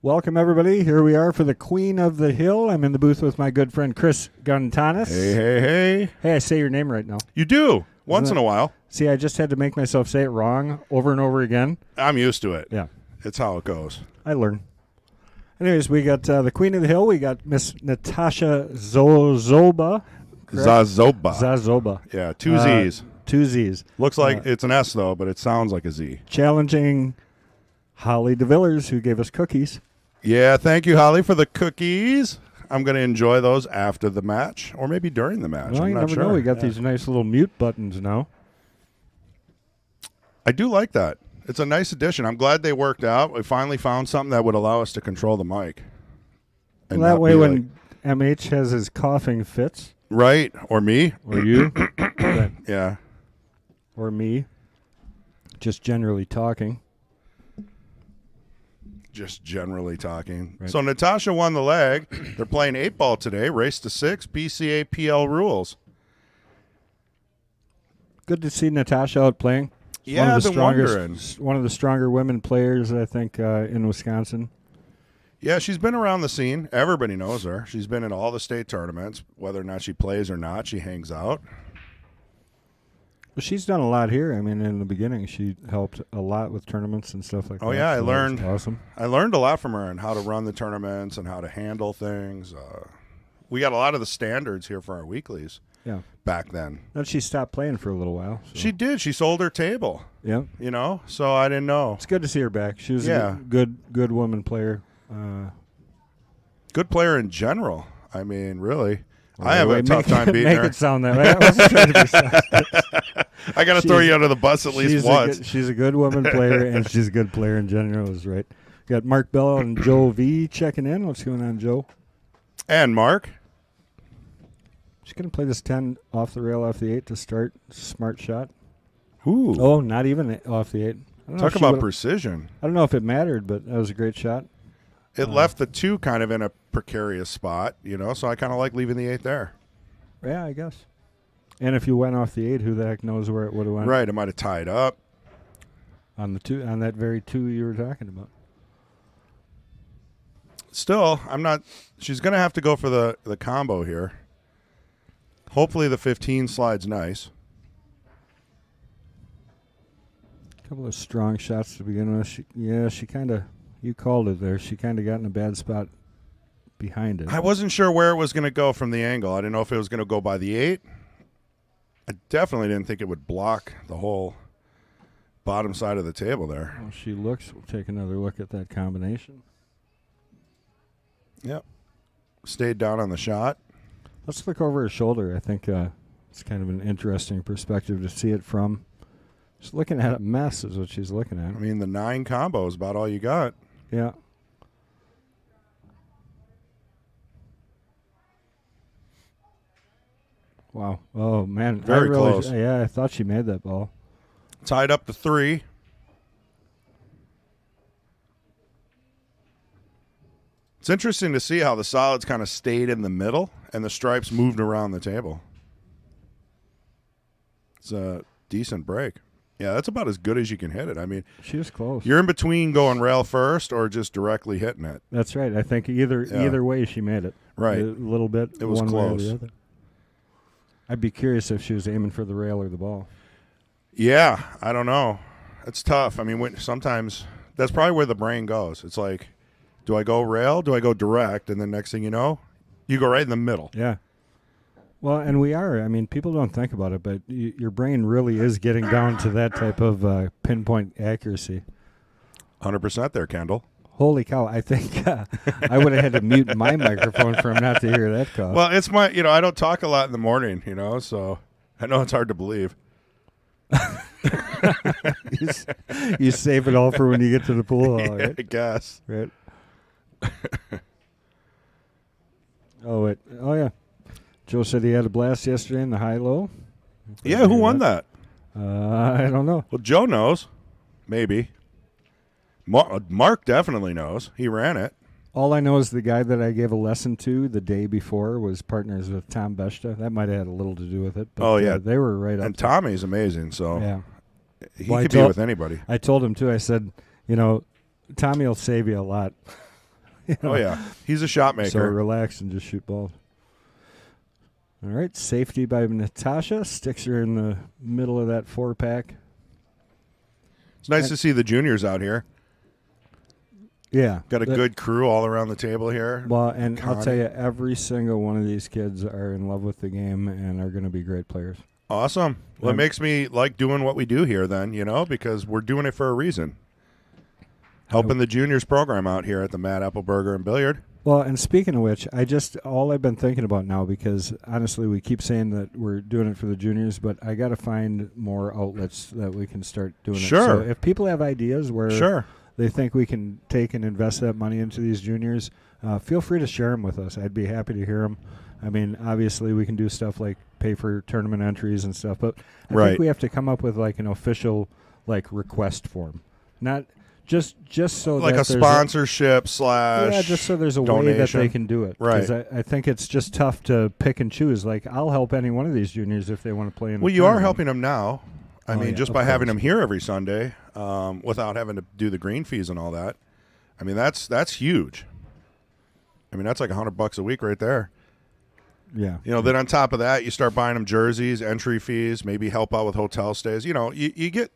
Welcome, everybody. Here we are for the Queen of the Hill. I'm in the booth with my good friend Chris Guntanis. Hey. Hey, I say your name right now. You do, once in a while. See, I just had to make myself say it wrong over and over again. I'm used to it. Yeah. It's how it goes. I learn. Anyways, we got the Queen of the Hill. We got Miss Natasha Zasoba. Zasoba. Yeah, two Z's. Two Z's. Looks like it's an S, though, but it sounds like a Z. Challenging Holly DeVillers, who gave us cookies. Yeah, thank you, Holly, for the cookies. I'm going to enjoy those after the match, or maybe during the match. Well, I'm you not never sure. know. We got these nice little mute buttons now. I do like that. It's a nice addition. I'm glad they worked out. We finally found something that would allow us to control the mic. Well, that way when MH has his coughing fits. Right, or me. Or you. Yeah. Or me. Just generally talking. Just generally talking. Right. So Natasha won the leg. They're playing 8-ball today. Race to 6. PCA PL rules. Good to see Natasha out playing. Yeah, I've been wondering. One of the stronger women players, I think, in Wisconsin. Yeah, she's been around the scene. Everybody knows her. She's been in all the state tournaments. Whether or not she plays or not, she hangs out. Well, she's done a lot here. I mean, in the beginning, she helped a lot with tournaments and stuff like that. Oh, yeah, so I learned. Awesome. I learned a lot from her on how to run the tournaments and how to handle things. We got a lot of the standards here for our weeklies. Yeah. Back then. Then she stopped playing for a little while. So. She did. She sold her table. Yeah. You know, so I didn't know. It's good to see her back. She was a good woman player. Good player in general. I mean, really. Well, I have a tough time beating her. Make it sound that way. I wasn't trying to be sarcastic. I got to throw you under the bus at least once. She's a good woman player, and she's a good player in general, is right. Got Mark Bell and Joe V checking in. What's going on, Joe? And Mark. She's going to play this 10 off the rail, off the 8 to start. Smart shot. Ooh. Oh, not even off the 8. Talk about precision. I don't know if it mattered, but that was a great shot. It left the 2 kind of in a precarious spot, you know, so I kind of like leaving the 8 there. Yeah, I guess. And if you went off the 8, who the heck knows where it would have went? Right, it might have tied up. On the 2, on that very 2 you were talking about. Still, I'm not. She's going to have to go for the combo here. Hopefully the 15 slides nice. A couple of strong shots to begin with. She kind of, you called it there. She kind of got in a bad spot behind it. I wasn't sure where it was going to go from the angle. I didn't know if it was going to go by the 8. I definitely didn't think it would block the whole bottom side of the table there. Well, she looks. We'll take another look at that combination. Yep. Stayed down on the shot. Let's look over her shoulder. I think it's kind of an interesting perspective to see it from. She's looking at a mess is what she's looking at. I mean, the 9 combo is about all you got. Yeah. Wow. Oh, man. Very close. Yeah, I thought she made that ball. Tied up to 3. It's interesting to see how the solids kind of stayed in the middle and the stripes moved around the table. It's a decent break. Yeah, that's about as good as you can hit it. I mean, she was close. You're in between going rail first or just directly hitting it. That's right. I think either way she made it. Right. A little bit. It was one close. Way or the other. I'd be curious if she was aiming for the rail or the ball. Yeah, I don't know. It's tough. I mean, sometimes that's probably where the brain goes. It's like, do I go rail? Do I go direct? And then next thing you know, you go right in the middle. Yeah. Well, and we are. I mean, people don't think about it, but your brain really is getting down to that type of pinpoint accuracy. 100% there, Kendall. Holy cow. I think I would have had to mute my microphone for him not to hear that cough. Well, it's I don't talk a lot in the morning, so I know it's hard to believe. You save it all for when you get to the pool hall, right? I guess. Right. Oh, yeah. Joe said he had a blast yesterday in the high-low. Yeah, who won that? I don't know. Well, Joe knows. Maybe. Mark definitely knows. He ran it. All I know is the guy that I gave a lesson to the day before was partners with Tom Beshta. That might have had a little to do with it. But, they were right up. And Tommy's amazing, so yeah. He could be with anybody. I told him, too. I said, Tommy will save you a lot. You know? Oh, yeah. He's a shot maker. So relax and just shoot balls. All right, safety by Natasha. Sticks her in the middle of that 4-pack. It's nice to see the juniors out here. Yeah. Got a good crew all around the table here. Well, and Connie. I'll tell you, every single one of these kids are in love with the game and are going to be great players. Awesome. Well, it makes me like doing what we do here then, because we're doing it for a reason. Helping the juniors program out here at the Mad Apple Burger and Billiard. Well, and speaking of which, all I've been thinking about now, because honestly, we keep saying that we're doing it for the juniors, but I got to find more outlets that we can start doing it. So if people have ideas where they think we can take and invest that money into these juniors, feel free to share them with us. I'd be happy to hear them. I mean, obviously, we can do stuff like pay for tournament entries and stuff, but I think we have to come up with like an official request form, not just so like that a sponsorship slash just so there's a donation. way that they can do it. Right. Because I think it's just tough to pick and choose. Like, I'll help any one of these juniors if they want to play in. Well, you are helping them now. I mean, just by having them here every Sunday, without having to do the green fees and all that. I mean, that's huge. I mean, that's like $100 a week right there. Yeah. Then on top of that, you start buying them jerseys, entry fees, maybe help out with hotel stays. You get,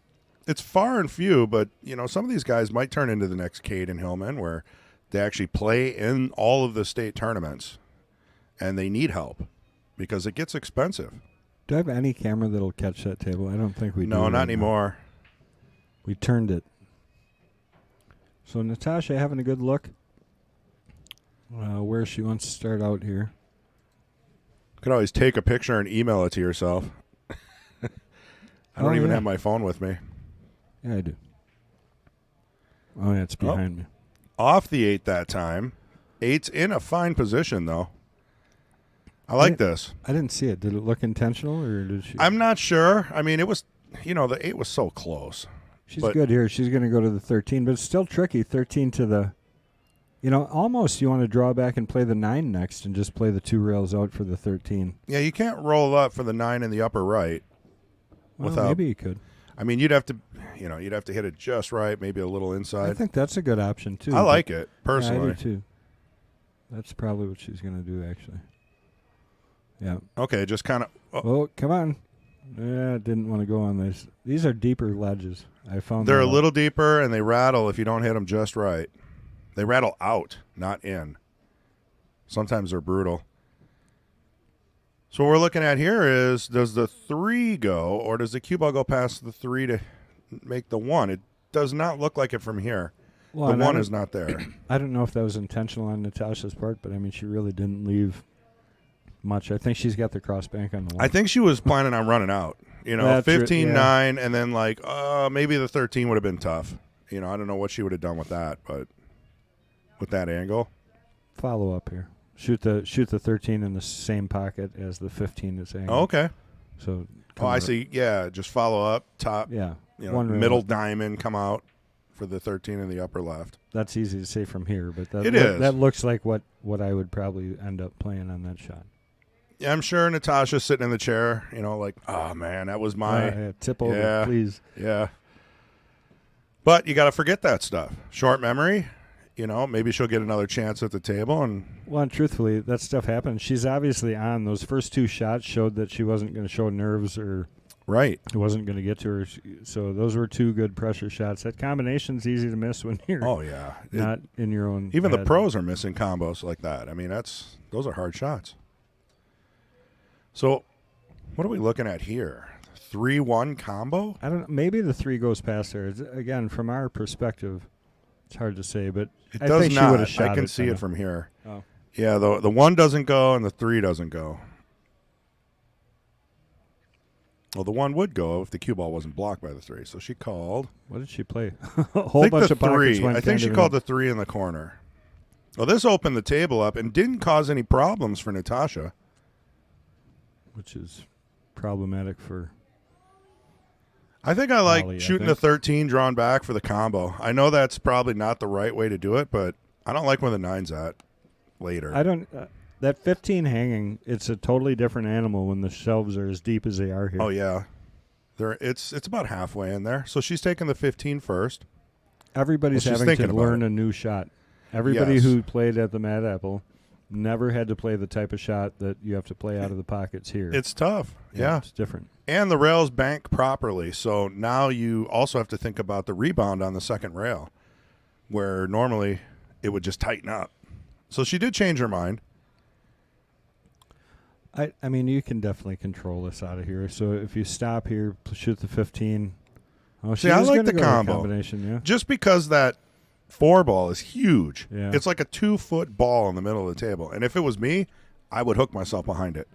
it's far and few, but, some of these guys might turn into the next Cade and Hillman where they actually play in all of the state tournaments and they need help because it gets expensive. Do I have any camera that'll catch that table? I don't think we do. No, not anymore. We turned it. So Natasha having a good look where she wants to start out here. You could always take a picture and email it to yourself. I don't even have my phone with me. Yeah, I do. Oh, yeah, it's behind me. Off the 8 that time. 8's in a fine position, though. I like this. I didn't see it. Did it look intentional, or did she? I'm not sure. I mean, it was, the 8 was so close. She's good here. She's going to go to the 13, but it's still tricky. 13 to the, almost you want to draw back and play the 9 next and just play the 2 rails out for the 13. Yeah, you can't roll up for the 9 in the upper right. Well, maybe you could. I mean, you'd have to hit it just right, maybe a little inside. I think that's a good option, too. I like it, personally. Yeah, I do, too. That's probably what she's going to do, actually. Yeah. Okay, just kind of. Oh, come on. Yeah, didn't want to go on this. These are deeper ledges. I found they're a little deeper, and they rattle if you don't hit them just right. They rattle out, not in. Sometimes they're brutal. So what we're looking at here is, does the 3 go, or does the cue ball go past the 3 to make the 1? It does not look like it from here. Well, the 1 is not there. I don't know if that was intentional on Natasha's part, but, I mean, she really didn't leave much. I think she's got the cross bank on the 1. I think she was planning on running out. 15-9, and then, maybe the 13 would have been tough. I don't know what she would have done with that, but with that angle. Follow up here. Shoot the 13 in the same pocket as the 15 is angled. Oh, okay. So. I see. Yeah, just follow up, top. Yeah. Middle diamond, come out for the 13 in the upper left. That's easy to say from here, but that looks like what I would probably end up playing on that shot. Yeah, I'm sure Natasha's sitting in the chair, oh, man, that was my... tip over, please. Yeah. But you got to forget that stuff. Short memory, maybe she'll get another chance at the table. Well, and truthfully, that stuff happens. She's obviously on. Those first 2 shots showed that she wasn't going to show nerves or... Right. It wasn't going to get to her. So those were 2 good pressure shots. That combination's easy to miss when you're not in your own Even head. The pros are missing combos like that. I mean, those are hard shots. So, what are we looking at here? 3-1 combo? I don't know. Maybe the 3 goes past her. Again, from our perspective, it's hard to say, but it I does think not. She would have shot I can see it from here. Oh. Yeah, the 1 doesn't go and the 3 doesn't go. Well, the 1 would go if the cue ball wasn't blocked by the 3. So she called. What did she play? A whole bunch of pockets. I think she called the 3 in the corner. Well, this opened the table up and didn't cause any problems for Natasha. Which is problematic for... I think I like Molly, shooting the 13 drawn back for the combo. I know that's probably not the right way to do it, but I don't like where the 9's at later. I don't... that 15 hanging, it's a totally different animal when the shelves are as deep as they are here. Oh, yeah. It's about halfway in there. So she's taking the 15 first. Everybody's having to learn a new shot. Everybody Yes. who played at the Mad Apple never had to play the type of shot that you have to play out of the pockets here. It's tough. Yeah. It's different. And the rails bank properly. So now you also have to think about the rebound on the second rail, where normally it would just tighten up. So she did change her mind. I mean, you can definitely control this out of here. So if you stop here, shoot the 15. Oh, See, I like the combo. Combination, yeah. Just because that 4 ball is huge. Yeah. It's like a 2-foot ball in the middle of the table. And if it was me, I would hook myself behind it.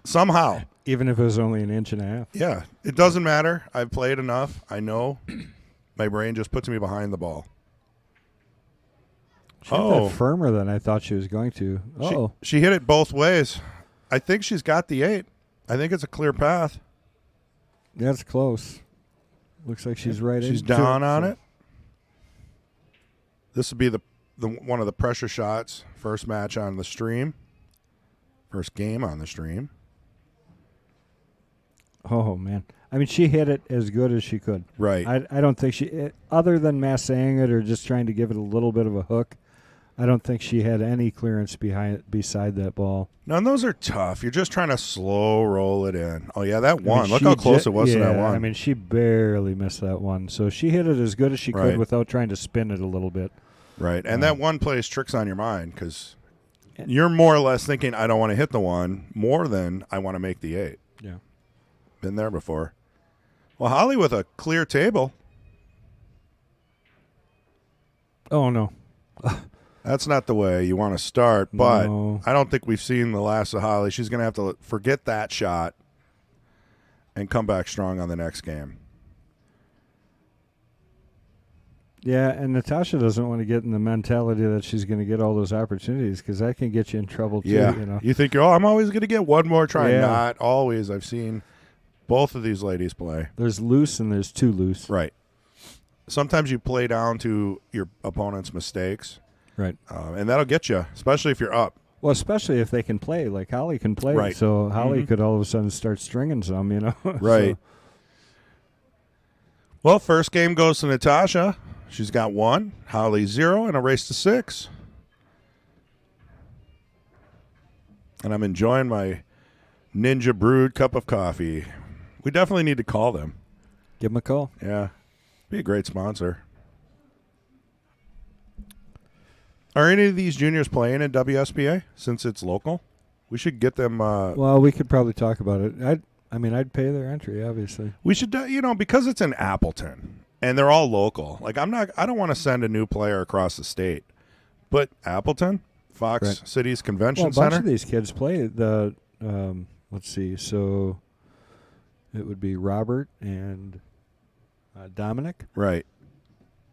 Somehow. Even if it was only an inch and a half. Yeah. It doesn't matter. I've played enough. I know. My brain just puts me behind the ball. She hit that firmer than I thought she was going to. She hit it both ways. I think she's got the 8. I think it's a clear path. That's close. Looks like she's right. She's down on it. This would be the one of the pressure shots. First match on the stream. First game on the stream. Oh, man. I mean, she hit it as good as she could. Right. I don't think she, other than massaying it or just trying to give it a little bit of a hook, I don't think she had any clearance beside that ball. No, and those are tough. You're just trying to slow roll it in. Oh, yeah, that one. Look how close it was to that one. I mean, she barely missed that one. So she hit it as good as she could without trying to spin it a little bit. Right. And that one plays tricks on your mind because you're more or less thinking, I don't want to hit the one more than I want to make the 8. Yeah. Been there before. Well, Holly with a clear table. Oh, no. That's not the way you want to start, but No. I don't think we've seen the last of Holly. She's going to have to forget that shot and come back strong on the next game. Yeah, and Natasha doesn't want to get in the mentality that she's going to get all those opportunities because that can get you in trouble too. Yeah. You know? You think, I'm always going to get one more try. Yeah. Not always. I've seen both of these ladies play. There's loose and there's too loose. Right. Sometimes you play down to your opponent's mistakes. Right. And that'll get you, especially if you're up. Well, especially if they can play, like Holly can play. Right. So Holly could all of a sudden start stringing some, you know. Right. Well, first game goes to Natasha. She's got 1, Holly 0, and a race to 6. And I'm enjoying my Ninja brewed cup of coffee. We definitely need to call them. Give them a call. Yeah. Be a great sponsor. Are any of these juniors playing at WSBA since it's local? We should get them. Well, we could probably talk about it. I'd pay their entry, obviously. We should, because it's in Appleton and they're all local. Like I don't want to send a new player across the state, but Appleton, Fox Cities Convention Center. A bunch Center. of these kids play the. Let's see. So it would be Robert and Dominic. Right.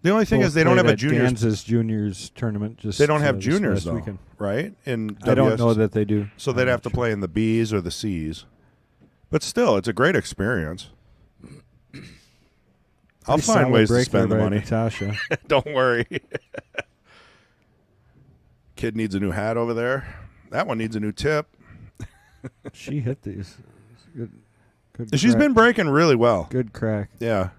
The only thing is they don't have a juniors tournament. They don't have juniors though, weekend. right? I don't know that they do. So they'd have to play in the Bs or the Cs. But still, it's a great experience. I'll find ways to spend the money. Natasha. Don't worry. Kid needs a new hat over there. That one needs a new tip. She hit these. Good She's been breaking really well. Good crack. Yeah.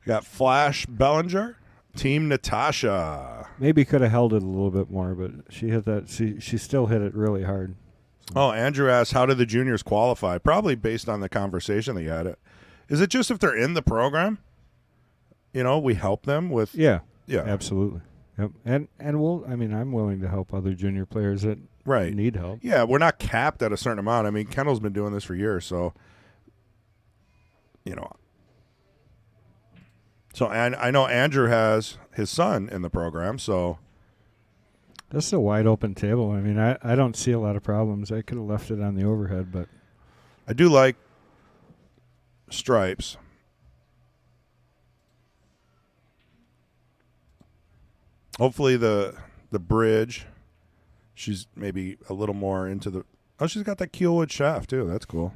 Got Flash Bellinger, Team Natasha. Maybe could have held it a little bit more, but she hit that. She still hit it really hard. So. Oh, Andrew asked, how did the juniors qualify? Probably based on the conversation that you had. Is it just if they're in the program? We help them with. Yeah. Absolutely. Yep. And I'm willing to help other junior players that need help. Yeah, we're not capped at a certain amount. I mean, Kendall's been doing this for years, so So I know Andrew has his son in the program, so. This is a wide open table. I mean, I don't see a lot of problems. I could have left it on the overhead, but. I do like stripes. Hopefully the bridge, she's maybe a little more into the. Oh, she's got that keelwood shaft too. That's cool.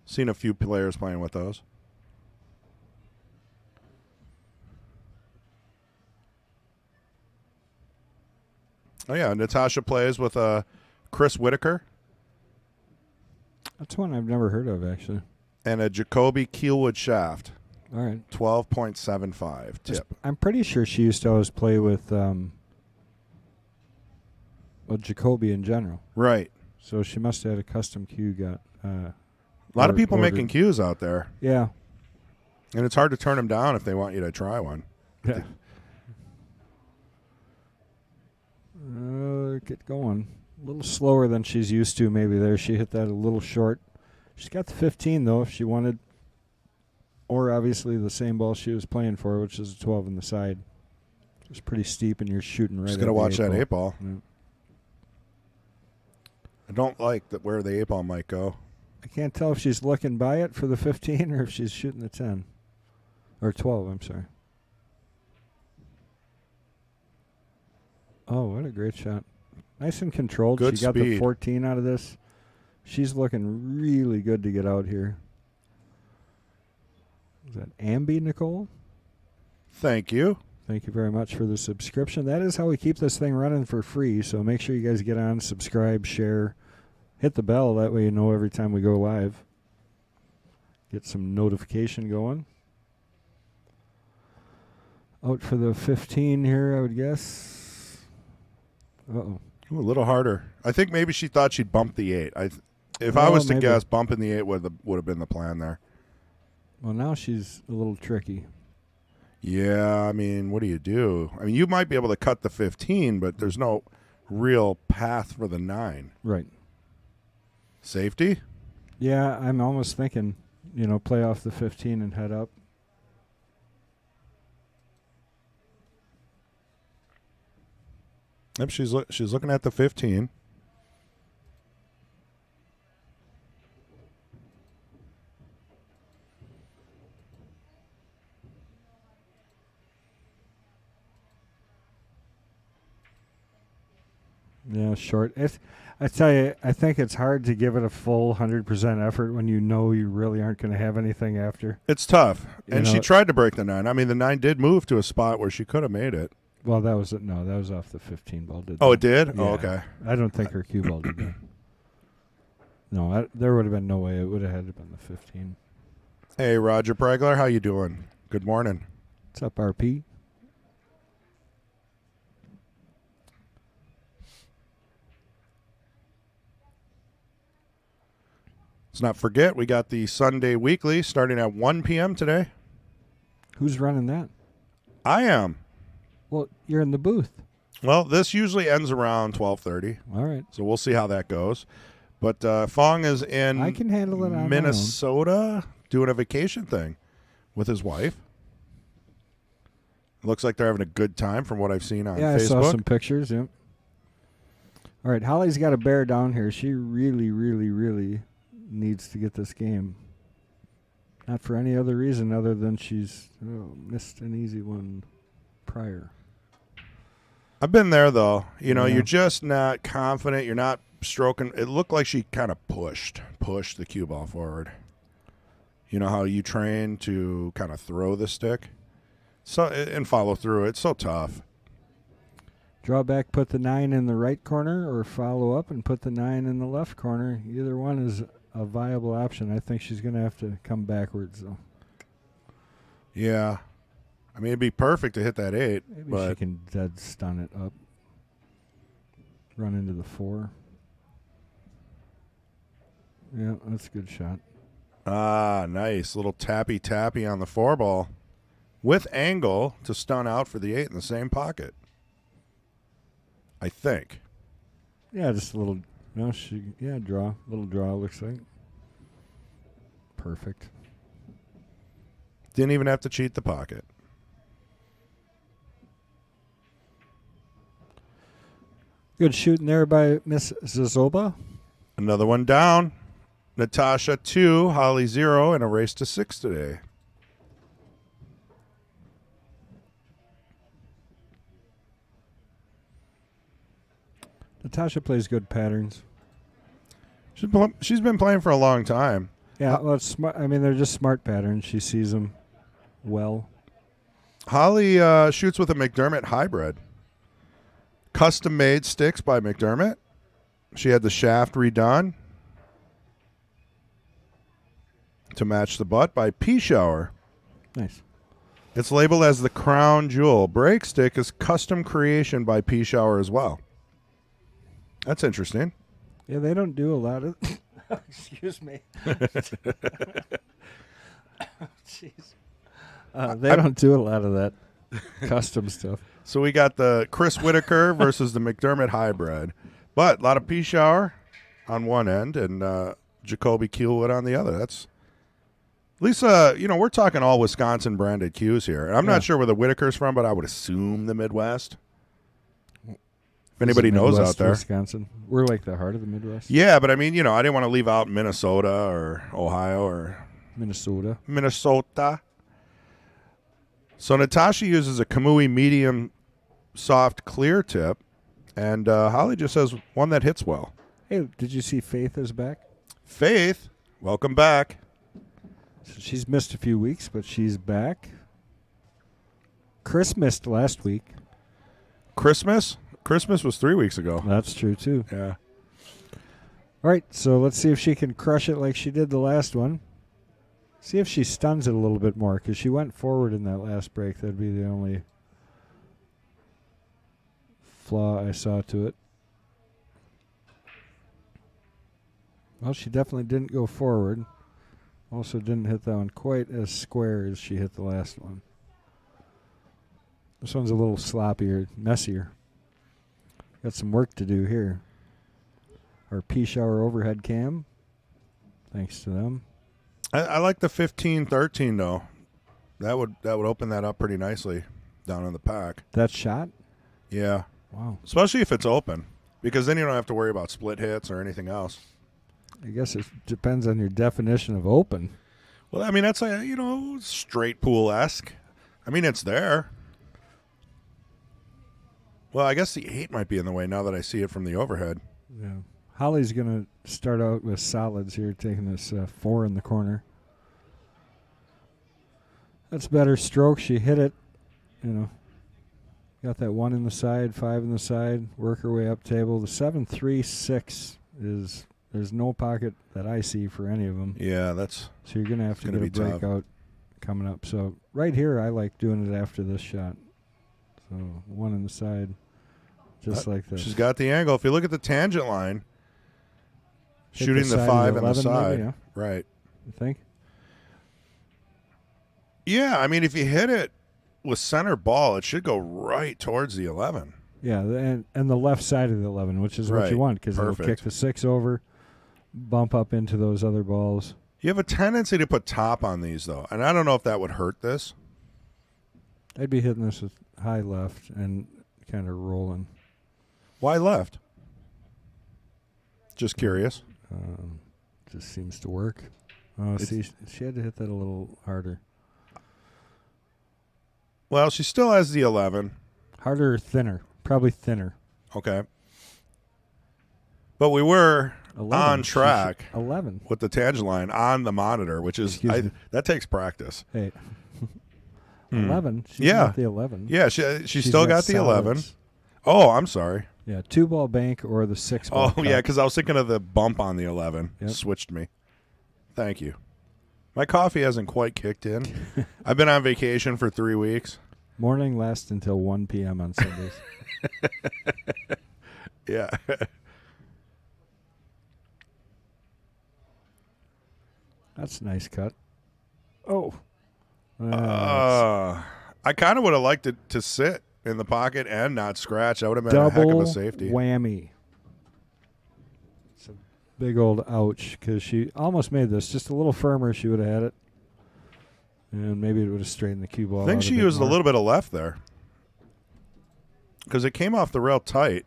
Seen a few players playing with those. Oh yeah, Natasha plays with Chris Whitaker. That's one I've never heard of, actually. And a Jacoby keelwood shaft. All right. 12.75 tip. I'm pretty sure she used to always play with Jacoby in general. Right. So she must have had a custom cue got. A lot of people ordered. making cues out there. Yeah. And it's hard to turn them down if they want you to try one. Yeah. Get going. A little slower than she's used to maybe there. She hit that a little short. She's got the 15, though, if she wanted. Or, obviously, the same ball she was playing for, which is a 12 on the side. It's pretty steep, and you're shooting right at the 8 ball. Just got to watch that 8 ball. Yeah. I don't like where the 8 ball might go. I can't tell if she's looking by it for the 15 or if she's shooting the 10. Or 12, I'm sorry. Oh, what a great shot. Nice and controlled. Good she got speed. the 14 out of this. She's looking really good to get out here. Is that Ambi, Nicole? Thank you. Thank you very much for the subscription. That is how we keep this thing running for free, so make sure you guys get on, subscribe, share, hit the bell. That way you know every time we go live. Get some notification going. Out for the 15 here, I would guess. Uh-oh. Ooh, a little harder. I think maybe she thought she'd bump the 8. If I was to guess, bumping the 8 would have been the plan there. Well, now she's a little tricky. Yeah, I mean, what do you do? I mean, you might be able to cut the 15, but there's no real path for the 9. Right. Safety? Yeah, I'm almost thinking, play off the 15 and head up. Yep, she's looking at the 15. Yeah, short. I tell you, I think it's hard to give it a full 100% effort when you know you really aren't going to have anything after. It's tough. And she tried to break the 9. I mean, the 9 did move to a spot where she could have made it. Well, that was off the 15 ball. It did? Yeah. Oh, okay. I don't think her cue ball did that. No, there would have been no way. It would have had to been the 15. Hey, Roger Pregler, how you doing? Good morning. What's up, RP? Let's not forget, we got the Sunday Weekly starting at 1 p.m. today. Who's running that? I am. Well, you're in the booth. Well, this usually ends around 12:30. All right. So we'll see how that goes. But Fong is in I can handle it on Minnesota doing a vacation thing with his wife. Looks like they're having a good time from what I've seen on Facebook. Yeah, I saw some pictures. Yep. All right, Holly's got to bear down here. She really, really, really needs to get this game. Not for any other reason other than she's missed an easy one prior. I've been there, though. You're just not confident. You're not stroking. It looked like she kind of pushed the cue ball forward. You know how you train to kind of throw the stick and follow through. It's so tough. Draw back, put the 9 in the right corner, or follow up and put the 9 in the left corner. Either one is a viable option. I think she's going to have to come backwards, though. Yeah. I mean, it'd be perfect to hit that 8. Maybe she can dead stun it up. Run into the 4. Yeah, that's a good shot. Ah, nice. Little tappy on the 4 ball. With angle to stun out for the 8 in the same pocket. I think. Yeah, just a little. No, draw. Little draw, looks like. Perfect. Didn't even have to cheat the pocket. Good shooting there by Miss Zasoba. Another one down. Natasha 2, Holly 0, and a race to 6 today. Natasha plays good patterns. She's been playing for a long time. Yeah, well, it's smart. I mean, they're just smart patterns. She sees them well. Holly shoots with a McDermott hybrid. Custom-made sticks by McDermott. She had the shaft redone to match the butt by P Shower. Nice. It's labeled as the crown jewel. Brake stick is custom creation by P Shower as well. That's interesting. Yeah, they don't do a lot of... Excuse me. Jeez. They don't do a lot of that custom stuff. So we got the Chris Whitaker versus the McDermott hybrid. But a lot of P Shower on one end and Jacoby Kielwood on the other. That's... Lisa, we're talking all Wisconsin branded cues here. I'm not sure where the Whitaker's from, but I would assume the Midwest. If anybody knows out there. Wisconsin. We're like the heart of the Midwest. Yeah, but I mean, I didn't want to leave out Minnesota or Ohio or Minnesota. So Natasha uses a Kamui medium soft clear tip, and Holly just says one that hits well. Hey, did you see Faith is back? Faith, welcome back. So she's missed a few weeks, but she's back. Chris missed last week. Christmas was 3 weeks ago. That's true, too. Yeah. All right, so let's see if she can crush it like she did the last one. See if she stuns it a little bit more, because she went forward in that last break. That'd be the only flaw I saw to it. Well, she definitely didn't go forward. Also didn't hit that one quite as square as she hit the last one. This one's a little sloppier, messier. Got some work to do here. Our P Shower overhead cam. Thanks to them. I like the 15-13 though. That would open that up pretty nicely down in the pack. That shot? Yeah. Wow. Especially if it's open, because then you don't have to worry about split hits or anything else. I guess it depends on your definition of open. Well, I mean, that's a, straight pool-esque. I mean, it's there. Well, I guess the 8 might be in the way now that I see it from the overhead. Yeah. Holly's going to start out with solids here, taking this 4 in the corner. That's better stroke. She hit it, Got that 1 in the side, 5 in the side, work her way up table. The 7-3-6 is... There's no pocket that I see for any of them. Yeah, that's... So you're going to have to get a breakout coming up. So right here, I like doing it after this shot. So 1 in the side, just like this. She's got the angle. If you look at the tangent line, shooting the 5 on the side. Maybe, yeah. Right. You think? Yeah, I mean, if you hit it with center ball, it should go right towards the 11. Yeah, and the left side of the 11, which is what you want, because it'll kick the 6 over, bump up into those other balls. You have a tendency to put top on these, though, and I don't know if that would hurt this. I'd be hitting this with high left and kind of rolling. Why left? Just curious. Just seems to work. Oh, see, she had to hit that a little harder. Well, she still has the 11. Harder or thinner? Probably thinner. Okay. But we were 11. On track 11 with the tangent line on the monitor, which is that takes practice. Hey. 11. She's got the 11. Yeah, she still got the 11. Oh, I'm sorry. Yeah, 2-ball bank or the 6-ball. Oh, yeah, because I was thinking of the bump on the 11. Yep. Switched me. Thank you. My coffee hasn't quite kicked in. I've been on vacation for 3 weeks. Morning lasts until 1 p.m. on Sundays. Yeah. That's a nice cut. Oh. I kind of would have liked it to sit in the pocket and not scratch. That would have been a heck of a safety. Whammy. It's a big old ouch, because she almost made this. Just a little firmer, she would have had it. And maybe it would have straightened the cue ball. I think she used a little bit of left there, because it came off the rail tight.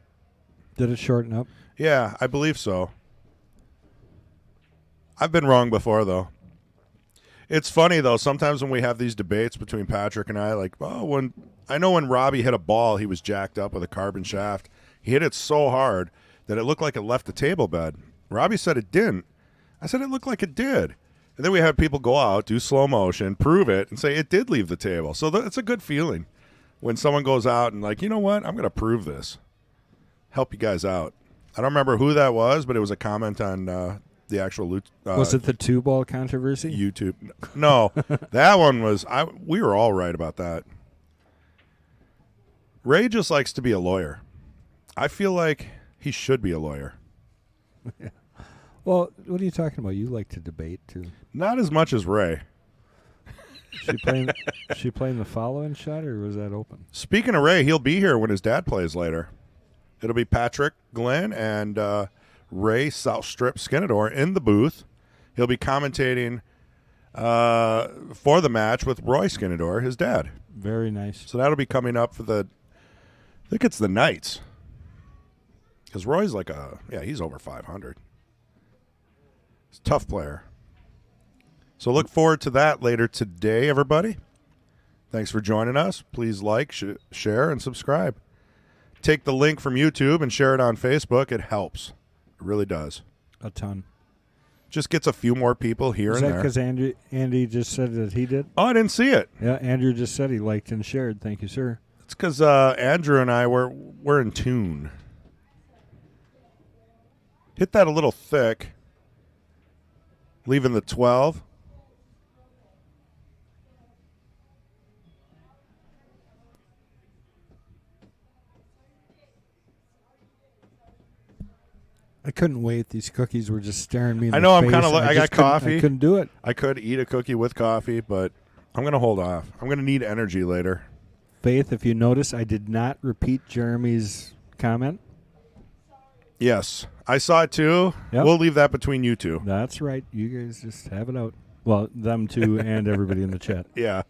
Did it shorten up? Yeah, I believe so. I've been wrong before, though. It's funny, though, sometimes when we have these debates between Patrick and I, like, when Robbie hit a ball, he was jacked up with a carbon shaft. He hit it so hard that it looked like it left the table bed. Robbie said it didn't. I said it looked like it did. And then we had people go out, do slow motion, prove it, and say it did leave the table. So it's a good feeling when someone goes out and like, you know what, I'm going to prove this. Help you guys out. I don't remember who that was, but it was a comment on The actual was it the 2-ball controversy? YouTube. No, that one was. We were all right about that. Ray just likes to be a lawyer. I feel like he should be a lawyer. Yeah. Well, what are you talking about? You like to debate too. Not as much as Ray. She playing the follow-in shot, or was that open? Speaking of Ray, he'll be here when his dad plays later. It'll be Patrick Glenn and Ray South Strip Skinador in the booth. He'll be commentating for the match with Roy Skinador, his dad. Very nice. So that'll be coming up for I think it's the Knights. Because Roy's he's over 500. He's a tough player. So look forward to that later today, everybody. Thanks for joining us. Please like, share, and subscribe. Take the link from YouTube and share it on Facebook. It helps. It really does. A ton. Just gets a few more people here and there. Is that because Andy just said that he did? Oh, I didn't see it. Yeah, Andrew just said he liked and shared. Thank you, sir. It's because Andrew and I, we're in tune. Hit that a little thick. Leaving the 12. I couldn't wait. These cookies were just staring me in the face. I know. I'm kind of. I got coffee. I couldn't do it. I could eat a cookie with coffee, but I'm going to hold off. I'm going to need energy later. Faith, if you notice, I did not repeat Jeremy's comment. Yes, I saw it too. Yep. We'll leave that between you two. That's right. You guys just have it out. Well, them two and everybody in the chat. Yeah.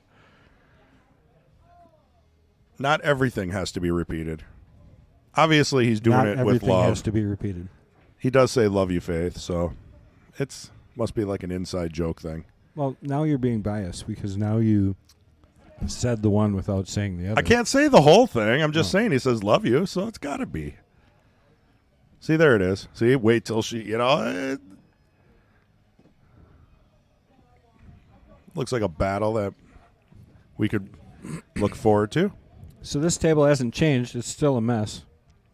Not everything has to be repeated. Obviously, he's doing it with love. Not everything has to be repeated. He does say "love you, Faith," so it's must be like an inside joke thing. Well, now you're being biased because now you said the one without saying the other. I can't say the whole thing. I'm just saying he says "love you," so it's got to be. See, there it is. See, wait till she, it looks like a battle that we could look forward to. So this table hasn't changed. It's still a mess.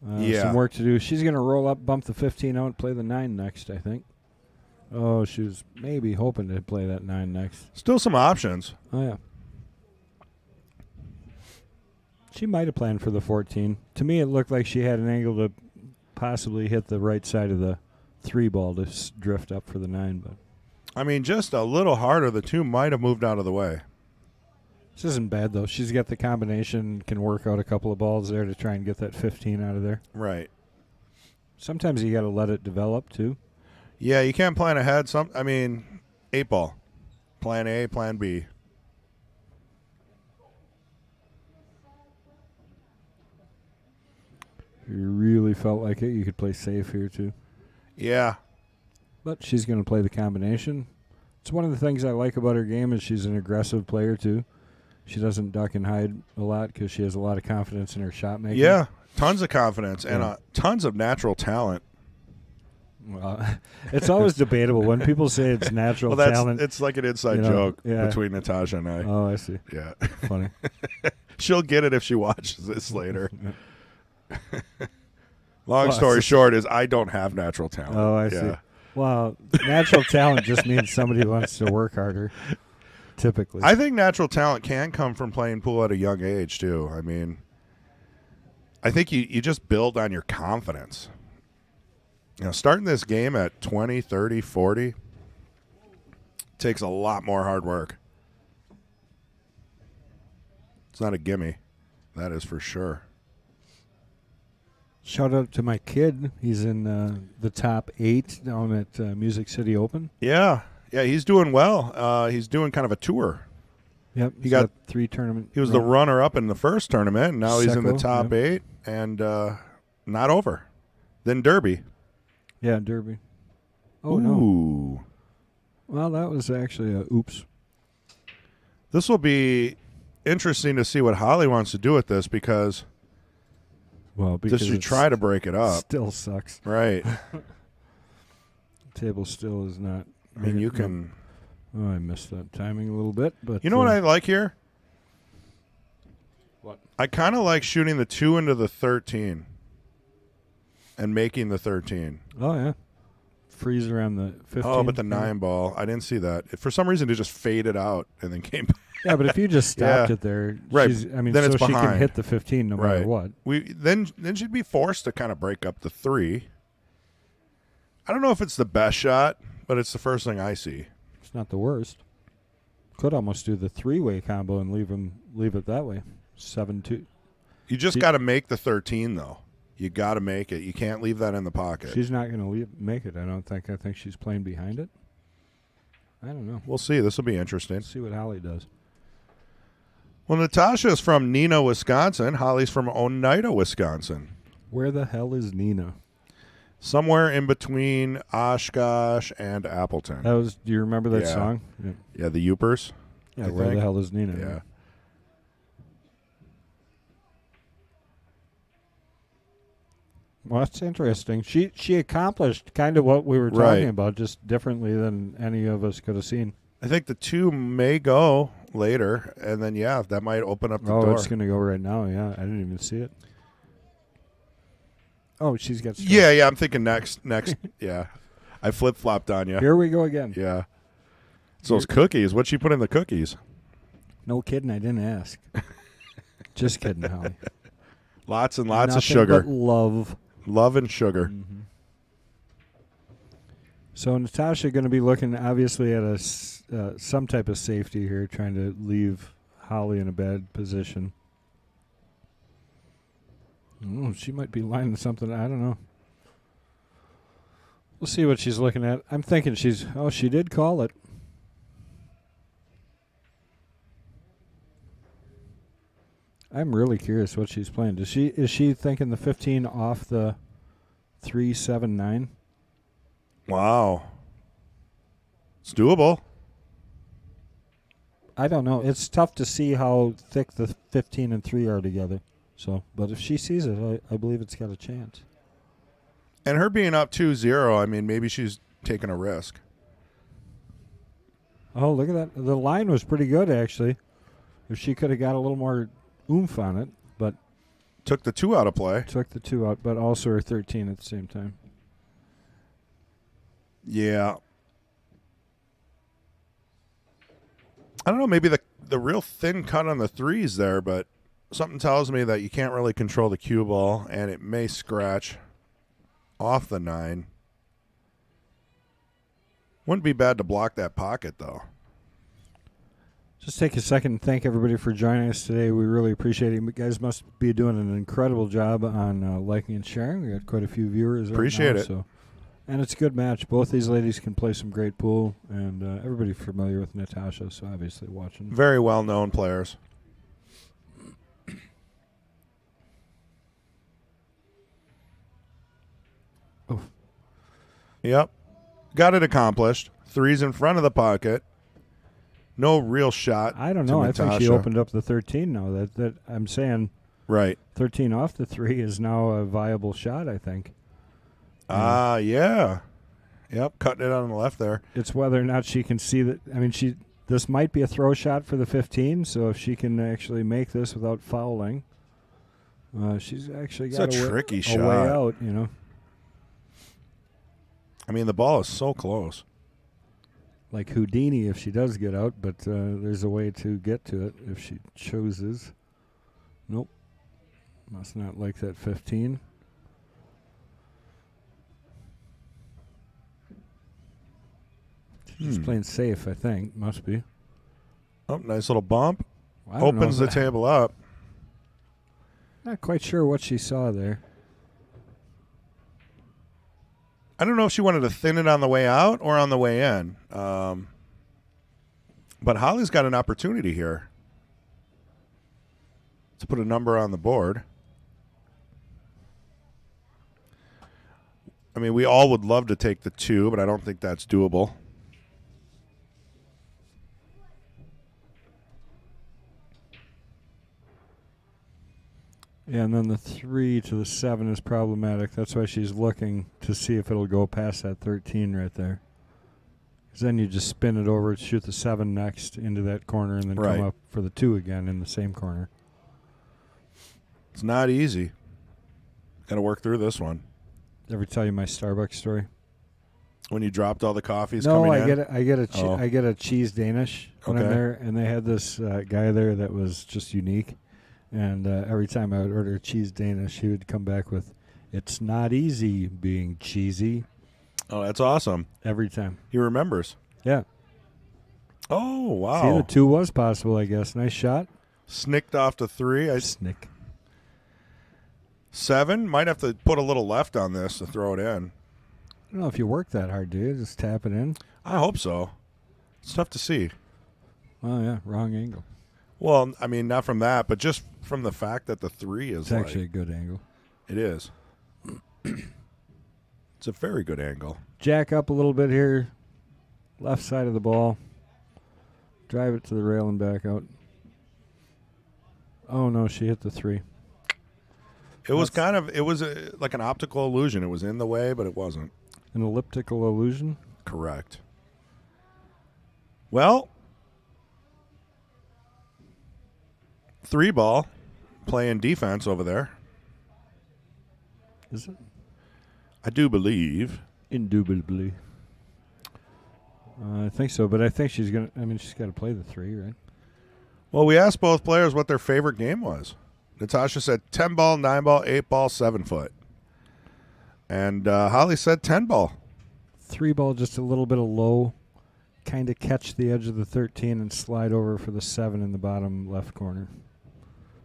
Some work to do. She's going to roll up, bump the 15 out, play the 9 next, I think. Oh, she was maybe hoping to play that 9 next. Still some options. Oh, yeah. She might have planned for the 14. To me, it looked like she had an angle to possibly hit the right side of the 3 ball to drift up for the 9. But I mean, just a little harder. The 2 might have moved out of the way. This isn't bad, though. She's got the combination, can work out a couple of balls there to try and get that 15 out of there. Right. Sometimes you got to let it develop, too. Yeah, you can't plan ahead. 8 ball. Plan A, plan B. If you really felt like it, you could play safe here, too. Yeah. But she's going to play the combination. It's one of the things I like about her game is she's an aggressive player, too. She doesn't duck and hide a lot because she has a lot of confidence in her shot making. Yeah, tons of confidence and tons of natural talent. Well, it's always debatable when people say it's natural talent. It's like an inside joke between Natasha and I. Oh, I see. Yeah. Funny. She'll get it if she watches this later. Long story short is I don't have natural talent. Oh, I see. Well, natural talent just means somebody wants to work harder. Typically, I think natural talent can come from playing pool at a young age, too. I mean, I think you just build on your confidence. Starting this game at 20, 30, 40 takes a lot more hard work. It's not a gimme. That is for sure. Shout out to my kid. He's in the top 8 down at Music City Open. Yeah. Yeah, he's doing well. He's doing kind of a tour. Yep, he got 3 tournaments. He was the runner-up in the first tournament, and now he's in the top 8, and not over. Then Derby. Yeah, Derby. Oh, Ooh. no. Well, that was actually a oops. This will be interesting to see what Holly wants to do with this because does she try to break it up? Still sucks. Right. The table still is not. I mean, you can. Oh, I missed that timing a little bit, but you know what I like here? What? I kind of like shooting the 2 into the 13 and making the 13. Oh yeah, freezer on the 15. Oh, but the 9 ball. I didn't see that. For some reason, it just faded out and then came back. Yeah, but if you just stopped it there, right? Then so it's she can hit the 15 no matter what. Then she'd be forced to kind of break up the 3. I don't know if it's the best shot, but it's the first thing I see. It's not the worst. Could almost do the 3-way combo and leave it that way. 7-2. You just got to make the 13 though. You got to make it. You can't leave that in the pocket. She's not going to make it. I don't think. I think she's playing behind it. I don't know. We'll see. This will be interesting. Let's see what Holly does. Well, Natasha's from Neenah, Wisconsin. Holly's from Oneida, Wisconsin. Where the hell is Neenah? Somewhere in between Oshkosh and Appleton. Do you remember that song? Yeah, the Yoopers. Yeah, where the hell is Neenah? Yeah. Well, that's interesting. She accomplished kind of what we were talking about, just differently than any of us could have seen. I think the 2 may go later, and then, that might open up the door. Oh, it's going to go right now, yeah. I didn't even see it. Oh, she's got strokes. Yeah, I'm thinking next, yeah. I flip-flopped on you. Here we go again. Yeah. It's those cookies. What'd she put in the cookies? No kidding, I didn't ask. Just kidding, Holly. Lots and lots of sugar. But love. Love and sugar. Mm-hmm. So Natasha going to be looking, obviously, at some type of safety here, trying to leave Holly in a bad position. Oh, she might be lining something. I don't know. We'll see what she's looking at. I'm thinking she did call it. I'm really curious what she's playing. Is she thinking the 15 off the 3-7-9? Wow. It's doable. I don't know. It's tough to see how thick the 15 and 3 are together. So, but if she sees it, I believe it's got a chance. And her being up 2-0, I mean, maybe she's taking a risk. Oh, look at that. The line was pretty good, actually. If she could have got a little more oomph on it, but... Took the 2 out of play. Took the 2 out, but also her 13 at the same time. Yeah. I don't know, maybe the real thin cut on the 3s there, but something tells me that you can't really control the cue ball, and it may scratch off the 9. Wouldn't be bad to block that pocket, though. Just take a second and thank everybody for joining us today. We really appreciate it. You guys must be doing an incredible job on liking and sharing. We got quite a few viewers. Appreciate it. So. And it's a good match. Both these ladies can play some great pool, and everybody familiar with Natasha, so obviously watching. Very well-known players. Oh. Yep. Got it accomplished. 3's in front of the pocket. No real shot. I don't know. I think she opened up the 13 now. That I'm saying. Right. 13 off the 3 is now a viable shot, I think. Yeah. Yep, cutting it on the left there. It's whether or not she can see that. I mean, this might be a throw shot for the 15, so if she can actually make this without fouling, she's actually got a tricky shot. A way out, you know. I mean, the ball is so close. Like Houdini if she does get out, but there's a way to get to it if she chooses. Nope. Must not like that 15. She's playing safe, I think. Must be. Oh, nice little bump. Opens the table up. Not quite sure what she saw there. I don't know if she wanted to thin it on the way out or on the way in. But Holly's got an opportunity here to put a number on the board. I mean, we all would love to take the 2, but I don't think that's doable. Yeah, and then the 3 to the 7 is problematic. That's why she's looking to see if it'll go past that 13 right there. Because then you just spin it over, shoot the 7 next into that corner, and then come up for the 2 again in the same corner. It's not easy. Got to work through this one. Ever tell you my Starbucks story? When you dropped all the coffees no, coming in? I get a cheese Danish when I'm there, and they had this guy there that was just unique. And every time I would order a cheese Danish, he would come back with, "It's not easy being cheesy." Oh, that's awesome. Every time. He remembers. Yeah. Oh, wow. See, the 2 was possible, I guess. Nice shot. Snicked off to 3. Snick. 7. Might have to put a little left on this to throw it in. I don't know if you work that hard, do you? Just tap it in? I hope so. It's tough to see. Oh, yeah. Wrong angle. Well, I mean, not from that, but just from the fact that the 3 is It's actually a good angle. It is. It's a very good angle. Jack up a little bit here. Left side of the ball. Drive it to the rail and back out. Oh, no, she hit the 3. It was like an optical illusion. It was in the way, but it wasn't. An elliptical illusion? Correct. Well, 3 ball playing defense over there. Is it? I do believe. Indubitably. I think so, but I think she's got to play the 3, right? Well, we asked both players what their favorite game was. Natasha said 10 ball, 9 ball, 8 ball, 7 foot. And Holly said 10 ball. 3 ball, just a little bit of low. Kind of catch the edge of the 13 and slide over for the 7 in the bottom left corner.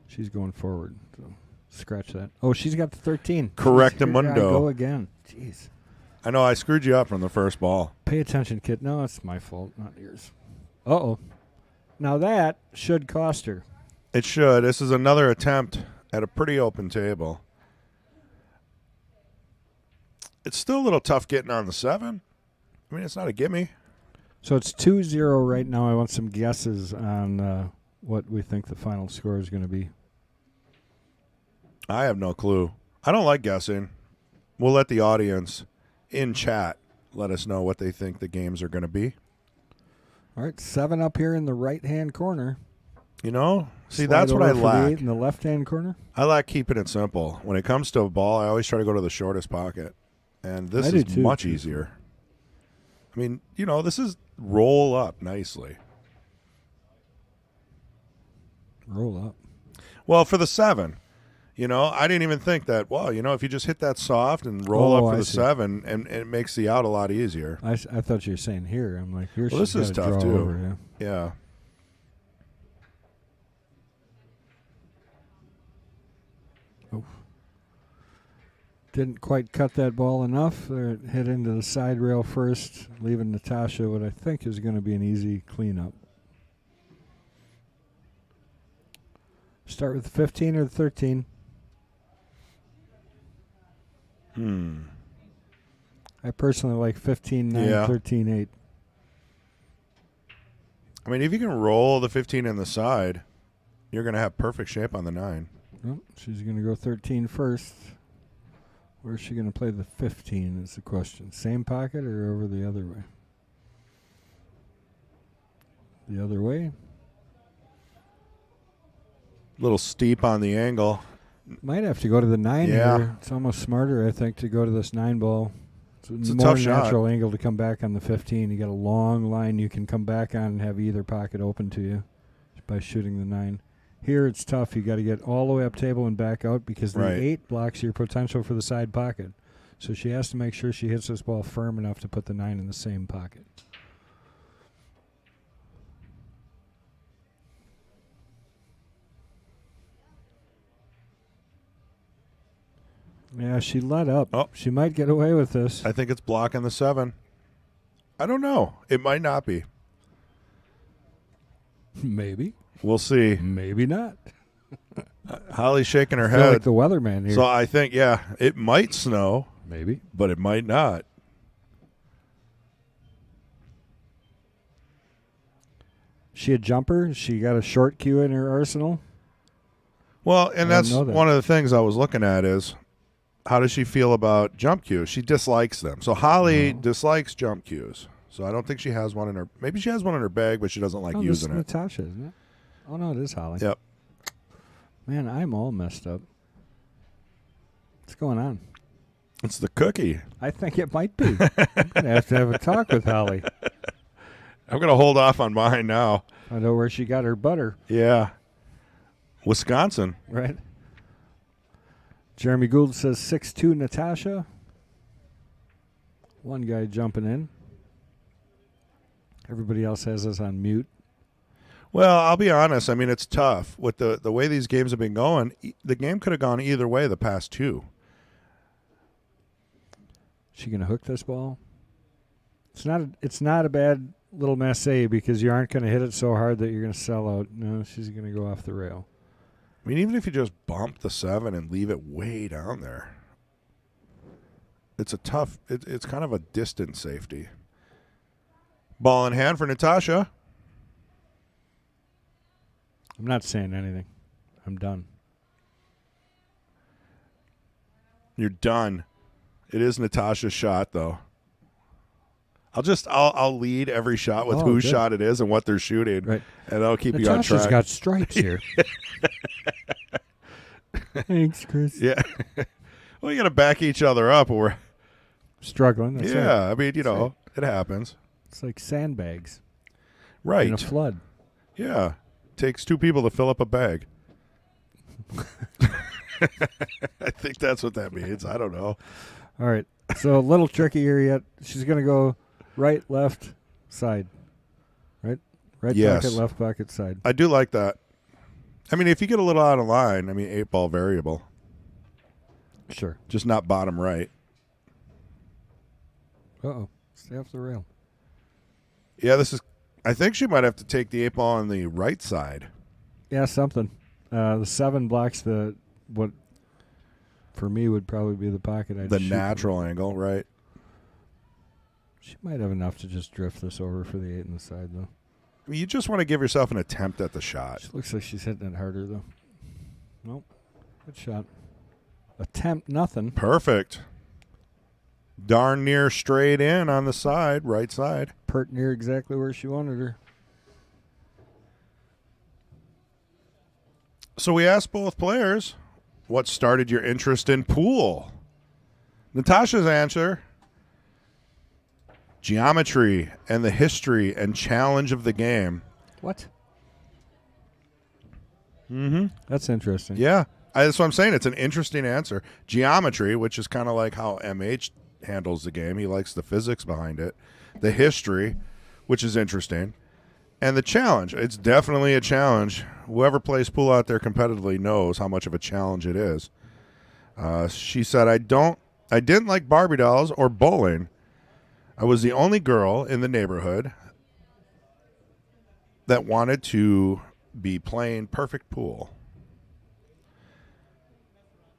She's going forward. So scratch that. Oh, she's got the 13. Correctamundo. Go again. Jeez. I know I screwed you up from the first ball. Pay attention, kid. No, it's my fault, not yours. Uh-oh. Now that should cost her. It should. This is another attempt at a pretty open table. It's still a little tough getting on the 7. I mean, it's not a gimme. So it's 2-0 right now. I want some guesses on what we think the final score is going to be. I have no clue. I don't like guessing. We'll let the audience in chat let us know what they think the games are going to be. All right, 7 up here in the right-hand corner. You know, see, Slide that's what I lack. In the left-hand corner? I like keeping it simple. When it comes to a ball, I always try to go to the shortest pocket. And this is much easier. I mean, you know, this is roll up nicely. Roll up. Well, for the 7, you know, I didn't even think that, well, you know, if you just hit that soft and roll up for the 7, and it makes the out a lot easier. I thought you were saying here. I'm like, here. Well, this is tough, too. Over, yeah. Oh. Didn't quite cut that ball enough. It hit into the side rail first, leaving Natasha what I think is going to be an easy cleanup. Start with the 15 or the 13? I personally like 15-9, 13-8. I mean, if you can roll the 15 in the side, you're going to have perfect shape on the 9. Well, she's going to go 13 first. Where's she going to play the 15 is the question. Same pocket or over the other way? The other way. A little steep on the angle. Might have to go to the 9 here. It's almost smarter, I think, to go to this 9 ball. It's a more natural angle to come back on the 15. You got a long line you can come back on and have either pocket open to you by shooting the 9. Here it's tough. You got to get all the way up table and back out because the 8 blocks your potential for the side pocket. So she has to make sure she hits this ball firm enough to put the 9 in the same pocket. Yeah, she let up. Oh. She might get away with this. I think it's blocking the 7. I don't know. It might not be. Maybe. We'll see. Maybe not. Holly's shaking her I feel head. like the weatherman here. So I think, it might snow. Maybe. But it might not. She a jumper? She got a short cue in her arsenal? Well, and that's one of the things I was looking at is how does she feel about jump cues? She dislikes them. So Holly dislikes jump cues. So I don't think she has one in her. Maybe she has one in her bag, but she doesn't like using it. Natasha, isn't it? Oh, no, it is Holly. Yep. Man, I'm all messed up. What's going on? It's the cookie. I think it might be. I'm going to have a talk with Holly. I'm going to hold off on mine now. I know where she got her butter. Yeah. Wisconsin. Right. Jeremy Gould says 6'2", Natasha. One guy jumping in. Everybody else has us on mute. Well, I'll be honest. I mean, it's tough. With the way these games have been going, the game could have gone either way the past two. She going to hook this ball? It's not a bad little massé because you aren't going to hit it so hard that you're going to sell out. No, she's going to go off the rail. I mean, even if you just bump the 7 and leave it way down there, it's a tough. It's kind of a distant safety. Ball in hand for Natasha. I'm not saying anything. I'm done. You're done. It is Natasha's shot, though. I'll lead every shot with whose shot it is and what they're shooting, right. And I'll keep Natasha's you on track. Natasha's got stripes here. Thanks, Chris. Yeah. Well, you got to back each other up, or we're struggling. That's right. I mean, right. It happens. It's like sandbags, right? In a flood. Yeah, takes 2 people to fill up a bag. I think that's what that means. I don't know. All right. So a little tricky here yet. She's going to go right, left, side. Right? Right pocket, left pocket, side. I do like that. I mean, if you get a little out of line, 8-ball variable. Sure. Just not bottom right. Uh-oh. Stay off the rail. Yeah, I think she might have to take the 8-ball on the right side. Yeah, something. The 7 blocks what for me would probably be the pocket. The natural angle, right? She might have enough to just drift this over for the 8 on the side, though. I mean, you just want to give yourself an attempt at the shot. She looks like she's hitting it harder, though. Nope. Good shot. Attempt nothing. Perfect. Darn near straight in on the side, right side. Pert near exactly where she wanted her. So we asked both players, what started your interest in pool? Natasha's answer, geometry and the history and challenge of the game. What? Mm-hmm. That's interesting. Yeah. That's what I'm saying. It's an interesting answer. Geometry, which is kind of like how MH handles the game. He likes the physics behind it. The history, which is interesting. And the challenge. It's definitely a challenge. Whoever plays pool out there competitively knows how much of a challenge it is. She said, I didn't like Barbie dolls or bowling. I was the only girl in the neighborhood that wanted to be playing perfect pool.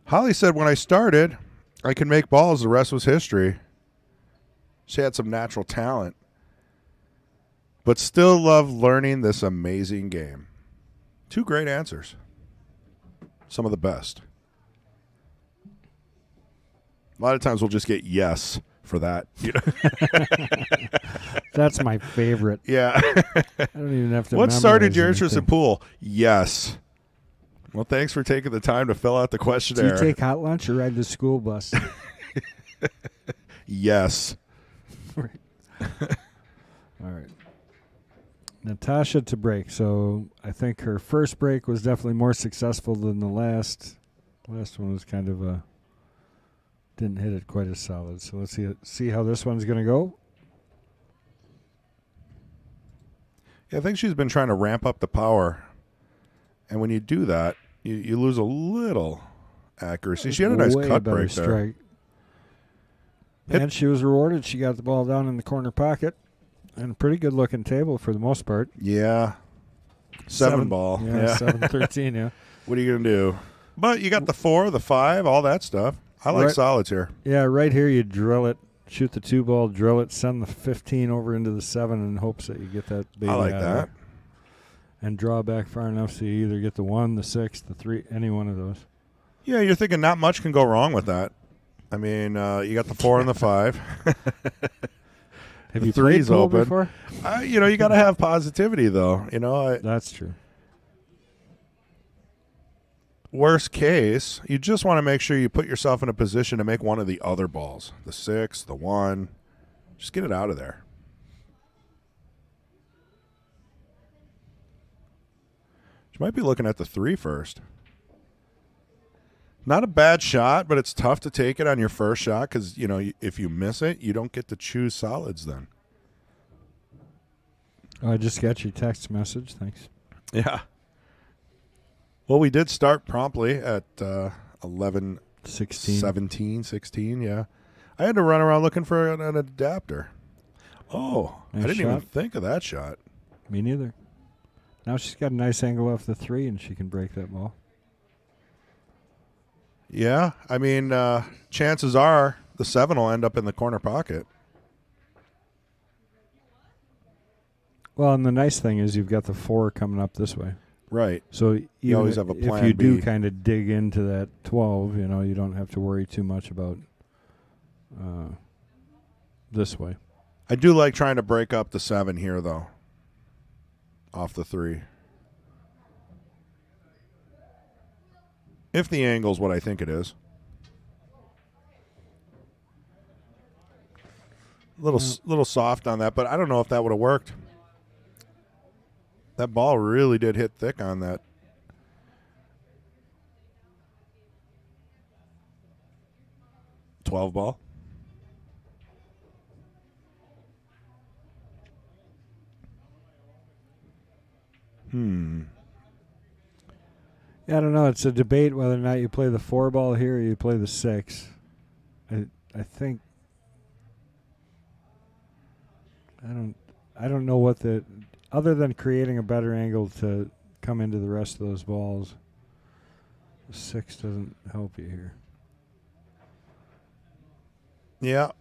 Holly said, when I started, I could make balls. The rest was history. She had some natural talent, but still loved learning this amazing game. 2 great answers. Some of the best. A lot of times we'll just get yes for that. That's my favorite. Yeah. I don't even have to. What started your interest in pool? Yes. Well, thanks for taking the time to fill out the questionnaire. Do you take hot lunch or ride the school bus? Yes. Right. All right. Natasha to break. So I think her first break was definitely more successful than the last. Last one was kind of didn't hit it quite as solid. So let's see how this one's going to go. Yeah, I think she's been trying to ramp up the power. And when you do that, you lose a little accuracy. She had a nice cut break there. And she was rewarded. She got the ball down in the corner pocket. And a pretty good-looking table for the most part. Yeah. 7 ball. Yeah, 7-13, yeah. What are you going to do? But you got the 4, the 5, all that stuff. I like solids here. Yeah, right here you drill it, shoot the 2 ball, drill it, send the 15 over into the 7 in hopes that you get that baby I like out that. Of and draw back far enough so you either get the 1, the 6, the 3, any one of those. Yeah, you're thinking not much can go wrong with that. I mean, you got the 4 and the 5. Have you played pool open before? You got to have positivity, though. That's true. worst case, you just want to make sure you put yourself in a position to make one of the other balls. The 6, the 1. Just get it out of there. You might be looking at the 3 first. Not a bad shot, but it's tough to take it on your first shot because, if you miss it, you don't get to choose solids then. I just got your text message. Thanks. Yeah. Well, we did start promptly at 11, 16. 17, 16, yeah. I had to run around looking for an adapter. Oh, Nice I didn't shot. even think of that shot. Me neither. Now she's got a nice angle off the 3, and she can break that ball. Yeah, I mean, chances are the 7 will end up in the corner pocket. Well, and the nice thing is you've got the 4 coming up this way. Right. So You always have a plan if you do B. kind of dig into that 12, you don't have to worry too much about this way. I do like trying to break up the 7 here, though, off the 3. If the angle's what I think it is. Little soft on that, but I don't know if that would have worked. That ball really did hit thick on that. $12 ball. Yeah, I don't know. It's a debate whether or not you play the 4 ball here or you play the 6. I think I don't know what other than creating a better angle to come into the rest of those balls. The 6 doesn't help you here. Yeah.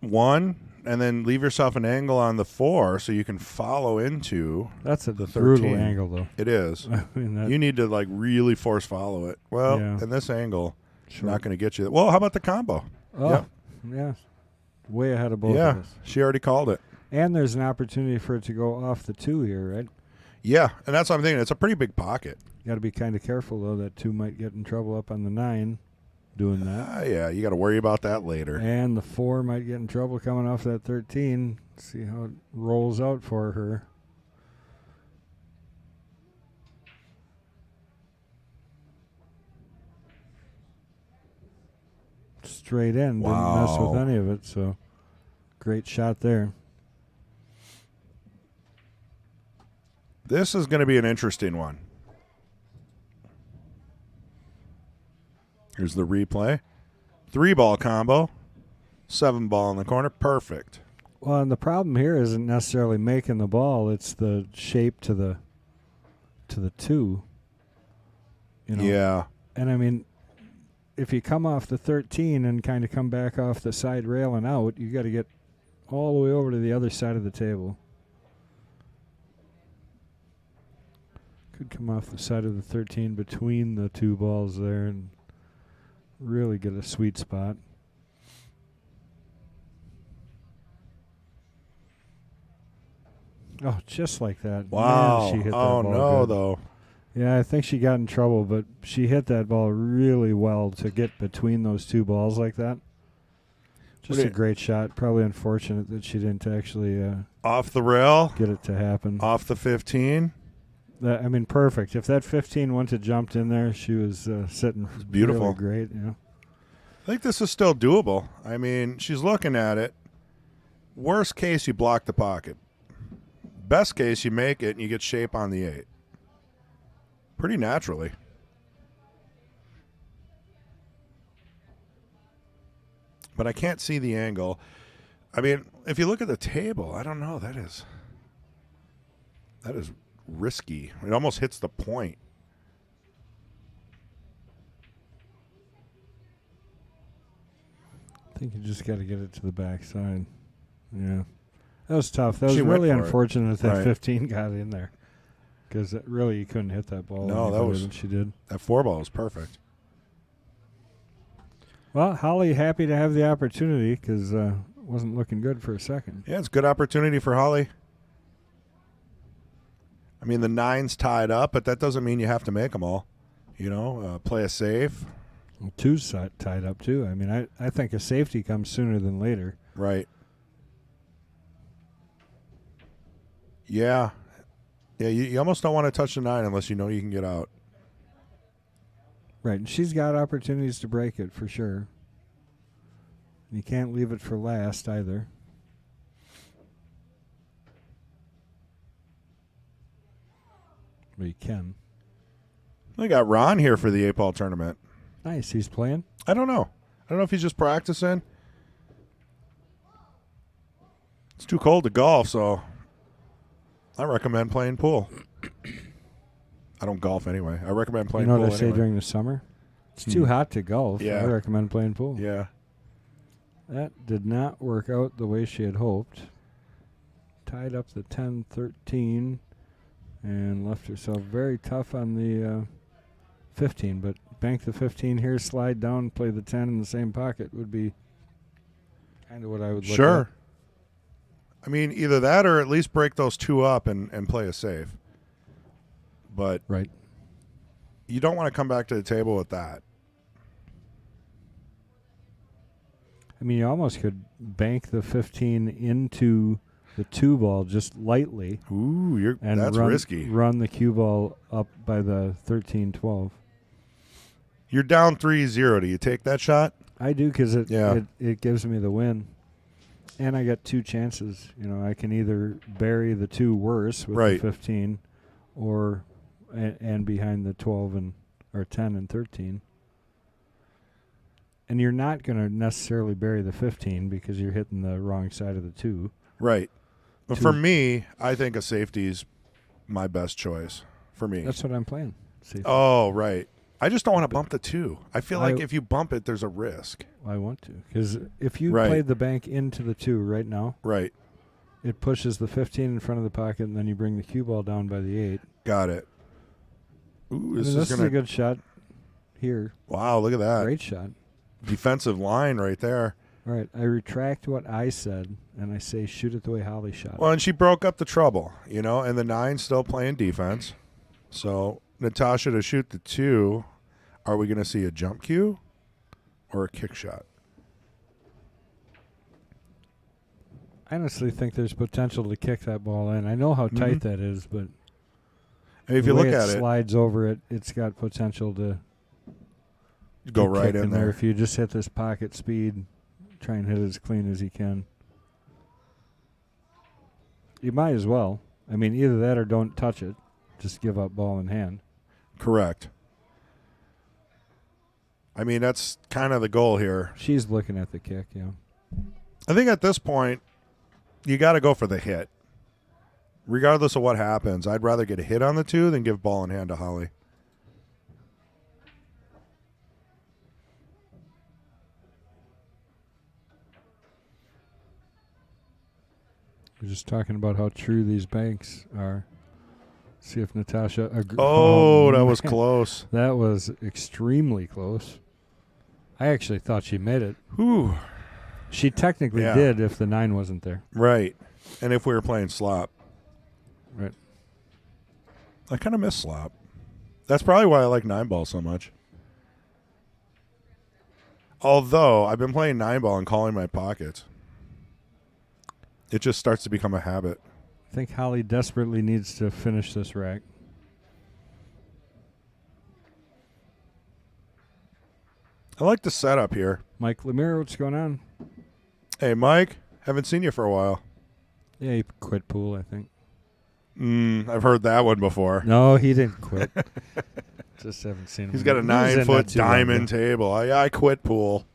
1, and then leave yourself an angle on the 4 so you can follow into That's a the brutal 13. Angle, though. It is. I mean, You need to really force follow it. Well, Yeah. in this angle, Sure. not going to get you. Well, how about the combo? Oh, Yep. yeah. Way ahead of both Yeah, of us. she already called it. And there's an opportunity for it to go off the 2 here, right? Yeah, and that's what I'm thinking. It's a pretty big pocket. You got to be kind of careful, though. That 2 might get in trouble up on the 9 doing that. Yeah, you got to worry about that later. And the 4 might get in trouble coming off that 13. See how it rolls out for her. Straight in. Didn't mess Wow. with any of it, so great shot there. This is going to be an interesting one. Here's the replay. 3-ball combo. 7-ball in the corner. Perfect. Well, and the problem here isn't necessarily making the ball; it's the shape to the 2. Yeah. And I mean, if you come off the 13 and kind of come back off the side rail and out, you got to get all the way over to the other side of the table. Could come off the side of the 13 between the 2 balls there and really get a sweet spot. Oh, just like that. Wow. Man, she hit that Oh, ball no, good. though. Yeah, I think she got in trouble, but she hit that ball really well to get between those 2 balls like that. Just a great shot. Probably unfortunate that she didn't actually Off the rail. get it to happen. Off the 15. I mean, perfect. If that 15 wouldn't have jumped in there, she was sitting beautiful. really great. Yeah. I think this is still doable. I mean, she's looking at it. Worst case, you block the pocket. Best case, you make it and you get shape on the 8. Pretty naturally. But I can't see the angle. I mean, if you look at the table, I don't know. That is risky. It almost hits the point. I think you just got to get it to the backside. Yeah. That was tough. That was She went really for it. unfortunate that Right. 15 got in there. Because really, you couldn't hit that ball No, any that better was- than she did. That 4-ball is perfect. Well, Holly happy to have the opportunity because wasn't looking good for a second. Yeah, it's a good opportunity for Holly. I mean, the 9's tied up, but that doesn't mean you have to make them all. Play a safe. Well, two's tied up, too. I mean, I think a safety comes sooner than later. Right. Yeah. Yeah, you almost don't want to touch the 9 unless you know you can get out. Right, and she's got opportunities to break it for sure. You can't leave it for last either. But you can. I got Ron here for the 8-ball tournament. Nice, he's playing? I don't know. I don't know if he's just practicing. It's too cold to golf, so I recommend playing pool. I don't golf anyway. I recommend playing pool. You know what I say anyway. during the summer? It's too hot to golf. Yeah. I recommend playing pool. Yeah. That did not work out the way she had hoped. Tied up the 10-13 and left herself very tough on the 15. But bank the 15 here, slide down, play the 10 in the same pocket would be kind of what I would look at. Sure. I mean, either that or at least break those 2 up and play a safe. But right. You don't want to come back to the table with that. I mean, you almost could bank the 15 into the 2 ball just lightly. Ooh, that's risky. Run the cue ball up by the 13-12. You're down 3-0. Do you take that shot? I do because it gives me the win. And I got 2 chances. I can either bury the 2 worse with the 15 or and behind the 12 or 10 and 13. And you're not going to necessarily bury the 15 because you're hitting the wrong side of the 2. Right. But for me, I think a safety is my best choice for me. That's what I'm playing. Safety. Oh, right. I just don't want to bump the 2. I feel like if you bump it, there's a risk. I want to. Because if you played the bank into the 2 right now, it pushes the 15 in front of the pocket, and then you bring the cue ball down by the 8. Got it. Ooh, this is a good shot here. Wow, look at that. Great shot. Defensive line right there. All right, I retract what I said, and I say shoot it the way Holly shot it. Well, and she broke up the trouble, and the 9's still playing defense. So, Natasha to shoot the 2, are we going to see a jump cue or a kick shot? I honestly think there's potential to kick that ball in. I know how tight that is, but if you look at it, slides over it, it's got potential to go right in there. If you just hit this pocket speed, try and hit it as clean as you can. You might as well. I mean, either that or don't touch it. Just give up ball in hand. Correct. I mean, that's kind of the goal here. She's looking at the kick, yeah. I think at this point, you got to go for the hit. Regardless of what happens, I'd rather get a hit on the 2 than give ball in hand to Holly. We're just talking about how true these banks are. See if Natasha agrees. Oh, that was close. That was extremely close. I actually thought she made it. Whew. She technically did if the 9 wasn't there. Right. And if we were playing slop. Right. I kind of miss slop. That's probably why I like 9-ball so much. Although, I've been playing 9-ball and calling my pockets. It just starts to become a habit. I think Holly desperately needs to finish this rack. I like the setup here. Mike Lemire, what's going on? Hey, Mike. Haven't seen you for a while. Yeah, he quit pool, I think. I've heard that one before. No, he didn't quit. Just haven't seen him. He's got a 9-foot diamond table. I quit pool.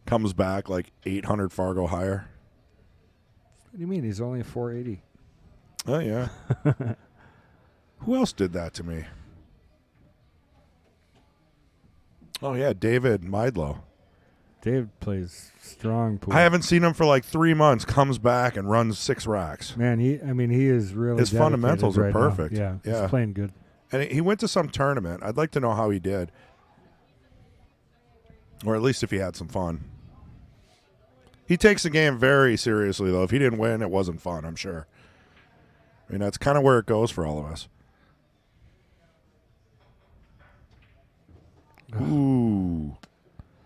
Comes back like 800 Fargo higher. What do you mean? He's only a 480. Oh, yeah. Who else did that to me? Oh, yeah, David Meidlow. Dave plays strong pool. I haven't seen him for like 3 months. Comes back and runs 6 racks. Man, he is really his fundamentals are perfect. Now. Yeah, he's playing good. And he went to some tournament. I'd like to know how he did. Or at least if he had some fun. He takes the game very seriously, though. If he didn't win, it wasn't fun, I'm sure. I mean, that's kind of where it goes for all of us. Ooh.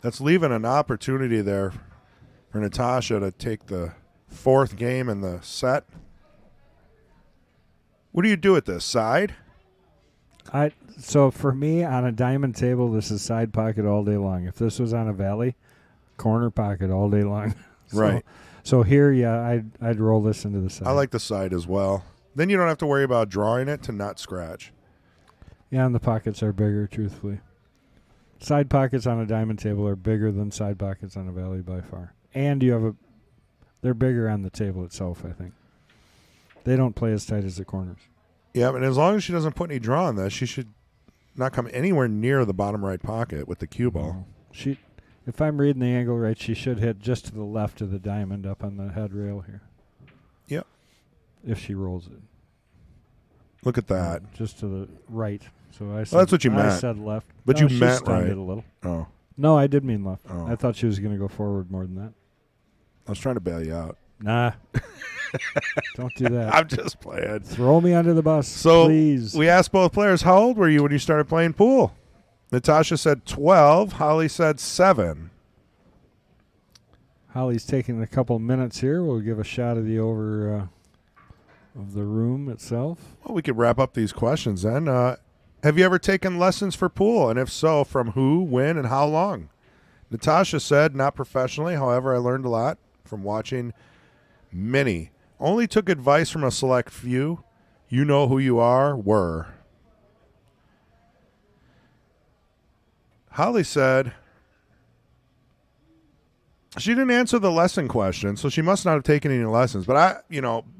That's leaving an opportunity there for Natasha to take the fourth game in the set. What do you do at this? Side? So for me, on a diamond table, this is side pocket all day long. If this was on a valley, corner pocket all day long. Right. So here, yeah, I'd roll this into the side. I like the side as well. Then you don't have to worry about drawing it to not scratch. Yeah, and the pockets are bigger, truthfully. Side pockets on a diamond table are bigger than side pockets on a valley by far. And they're bigger on the table itself, I think. They don't play as tight as the corners. Yeah, and as long as she doesn't put any draw on this, she should not come anywhere near the bottom right pocket with the cue ball. If I'm reading the angle right, she should hit just to the left of the diamond up on the head rail here. Yep. If she rolls it. Look at that. Just to the right. So I said, that's what you meant. I said left. But no, you meant right. It a little. Oh. No, I did mean left. Oh. I thought she was going to go forward more than that. I was trying to bail you out. Nah. Don't do that. I'm just playing. Throw me under the bus, so please. We asked both players, how old were you when you started playing pool? Natasha said 12. Holly said 7. Holly's taking a couple minutes here. We'll give a shot of the over of the room itself. Well, we could wrap up these questions then. Have you ever taken lessons for pool? And if so, from who, when, and how long? Natasha said, not professionally. However, I learned a lot from watching many. Only took advice from a select few. You know who you are, were. Holly said she didn't answer the lesson question, so she must not have taken any lessons. But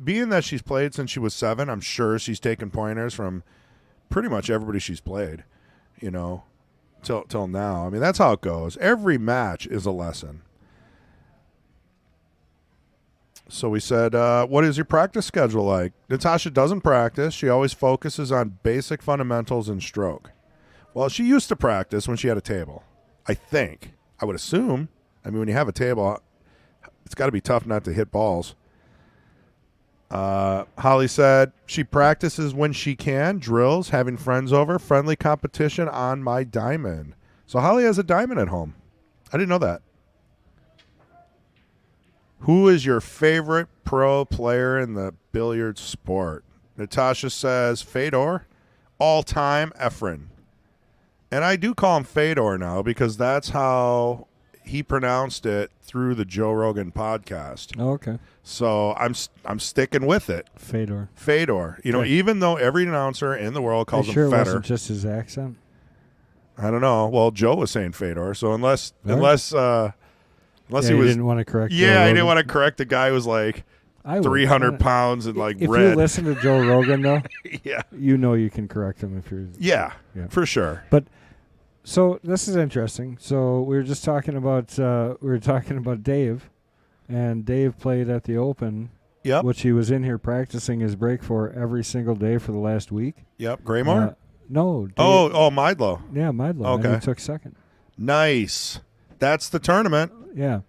being that she's played since she was 7, I'm sure she's taken pointers from pretty much everybody she's played, till now. I mean, that's how it goes. Every match is a lesson. So we said, what is your practice schedule like? Natasha doesn't practice. She always focuses on basic fundamentals and stroke. Well, she used to practice when she had a table, I think. I would assume. I mean, when you have a table, it's got to be tough not to hit balls. Holly said she practices when she can, drills, having friends over, friendly competition on my diamond. So Holly has a diamond at home. I didn't know that. Who is your favorite pro player in the billiard sport? Natasha says Fedor, all-time Efren. And I do call him Fedor now because that's how he pronounced it through the Joe Rogan podcast. Oh, okay. So I'm sticking with it. Fedor. Even though every announcer in the world calls him Fedor. Fedor. It wasn't just his accent? I don't know. Well, Joe was saying Fedor, so unless he didn't want to correct. Yeah, I didn't want to correct the guy who was like 300 pounds and like if red. If you listen to Joe Rogan though, yeah, you can correct him if you're. Yeah, for sure. But so this is interesting. So we were just talking about Dave, and Dave played at the Open. Yep. Which he was in here practicing his break for every single day for the last week. Yep. Graymore? No. Dave, Meidlo. Yeah, Meidlo. Okay. And he took second. Nice. That's the tournament. Yeah.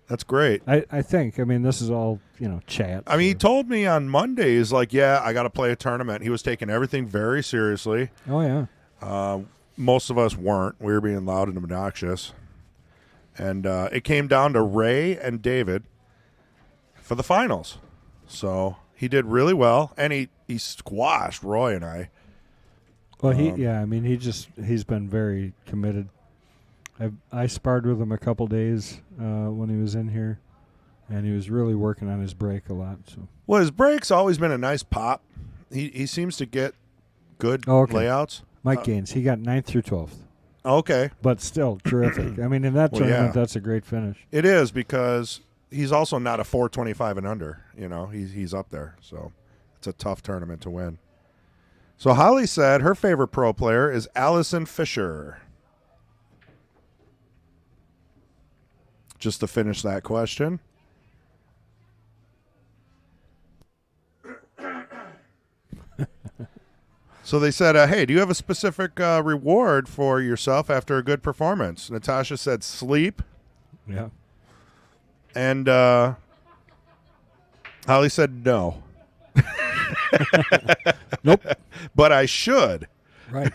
That's great. I think. I mean, this is all, chat. I mean, he told me on Mondays, I got to play a tournament. He was taking everything very seriously. Oh, yeah. Most of us weren't. We were being loud and obnoxious. And it came down to Ray and David for the finals. So he did really well, and he squashed Roy and I. Well, he's been very committed. I sparred with him a couple days when he was in here, and he was really working on his break a lot. So, well, his break's always been a nice pop. He seems to get good layouts. Mike Gaines, he got 9th through 12th. Okay, but still terrific. I mean, in that tournament, that's a great finish. It is because he's also not a 425 and under. He's up there, so it's a tough tournament to win. So Holly said her favorite pro player is Allison Fisher. Just to finish that question. So they said, hey, do you have a specific reward for yourself after a good performance? Natasha said sleep. Yeah. And Holly said no. Nope. But I should. Right.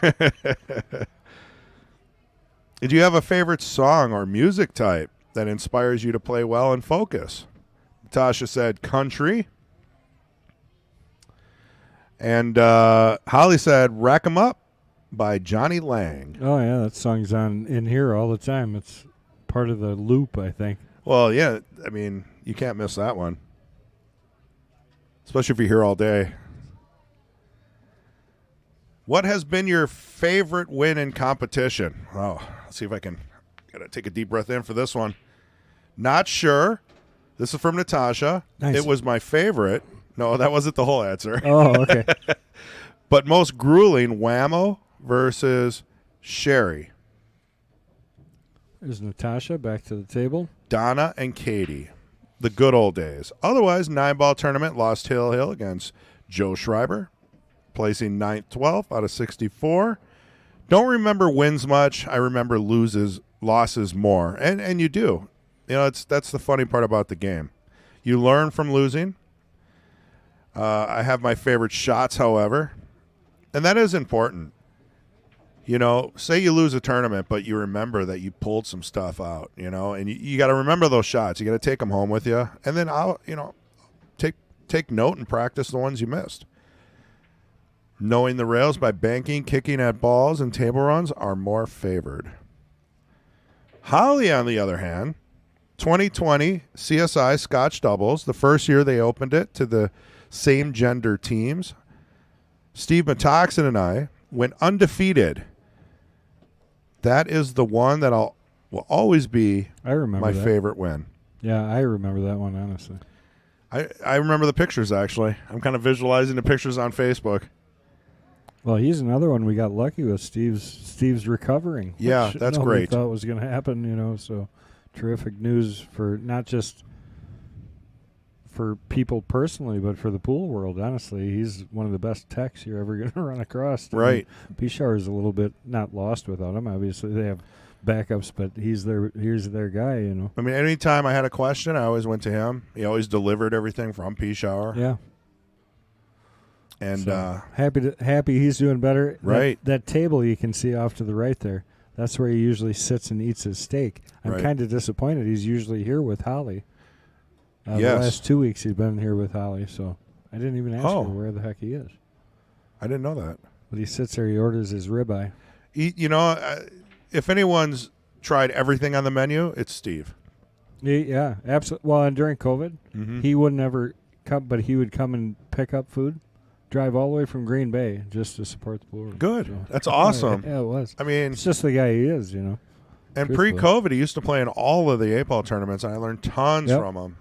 Do you have a favorite song or music type that inspires you to play well and focus? Natasha said country. And Holly said Rack 'em Up by Johnny Lang. Oh, yeah, that song's on in here all the time. It's part of the loop, I think. Well, yeah, I mean, you can't miss that one. Especially if you're here all day. What has been your favorite win in competition? Oh, let's see if I can. Gotta take a deep breath in for this one. Not sure. This is from Natasha. Nice. It was my favorite. No, that wasn't the whole answer. Oh, okay. But most grueling, Whammo versus Sherry. There's Natasha back to the table. Donna and Katie. The good old days. Otherwise, 9-ball tournament, lost Hill against Joe Schreiber, placing 9th, 12th out of 64. Don't remember wins much. I remember losses more. And you do. You know, that's the funny part about the game. You learn from losing. I have my favorite shots, however, and that is important. You know, say you lose a tournament, but you remember that you pulled some stuff out, you know, and you got to remember those shots. You got to take them home with you, and then take note and practice the ones you missed. Knowing the rails by banking, kicking at balls, and table runs are more favored. Holly, on the other hand, 2020 CSI Scotch Doubles, the first year they opened it to the same gender teams. Steve Metoxen and I went undefeated. That is the one that will always be my favorite win. Yeah, I remember that one, honestly. I remember the pictures, actually. I'm kind of visualizing the pictures on Facebook. Well, he's another one we got lucky with. Steve's recovering. Yeah, that's great. Thought was going to happen, you know, so terrific news for not just for people personally, but for the pool world. Honestly, he's one of the best techs you're ever going to run across. Right. P-Shower is a little bit not lost without him. Obviously, they have backups, but he's their guy, you know. I mean, anytime I had a question, I always went to him. He always delivered everything from P-Shower. Yeah. And so, happy he's doing better. Right. That table you can see off to the right there, that's where he usually sits and eats his steak. I'm kind of disappointed. He's usually here with Holly. Yes. The last 2 weeks he's been here with Holly, so I didn't even ask her where the heck he is. I didn't know that. But he sits there, he orders his ribeye. You know, if anyone's tried everything on the menu, it's Steve. Yeah, absolutely. Well, and during COVID, he would never come, but he would come and pick up food, drive all the way from Green Bay just to support the pool. Good. So, that's awesome. Yeah, it was. I mean, it's just the guy he is, you know. And pre-COVID, he used to play in all of the 8-ball tournaments, and I learned tons from him.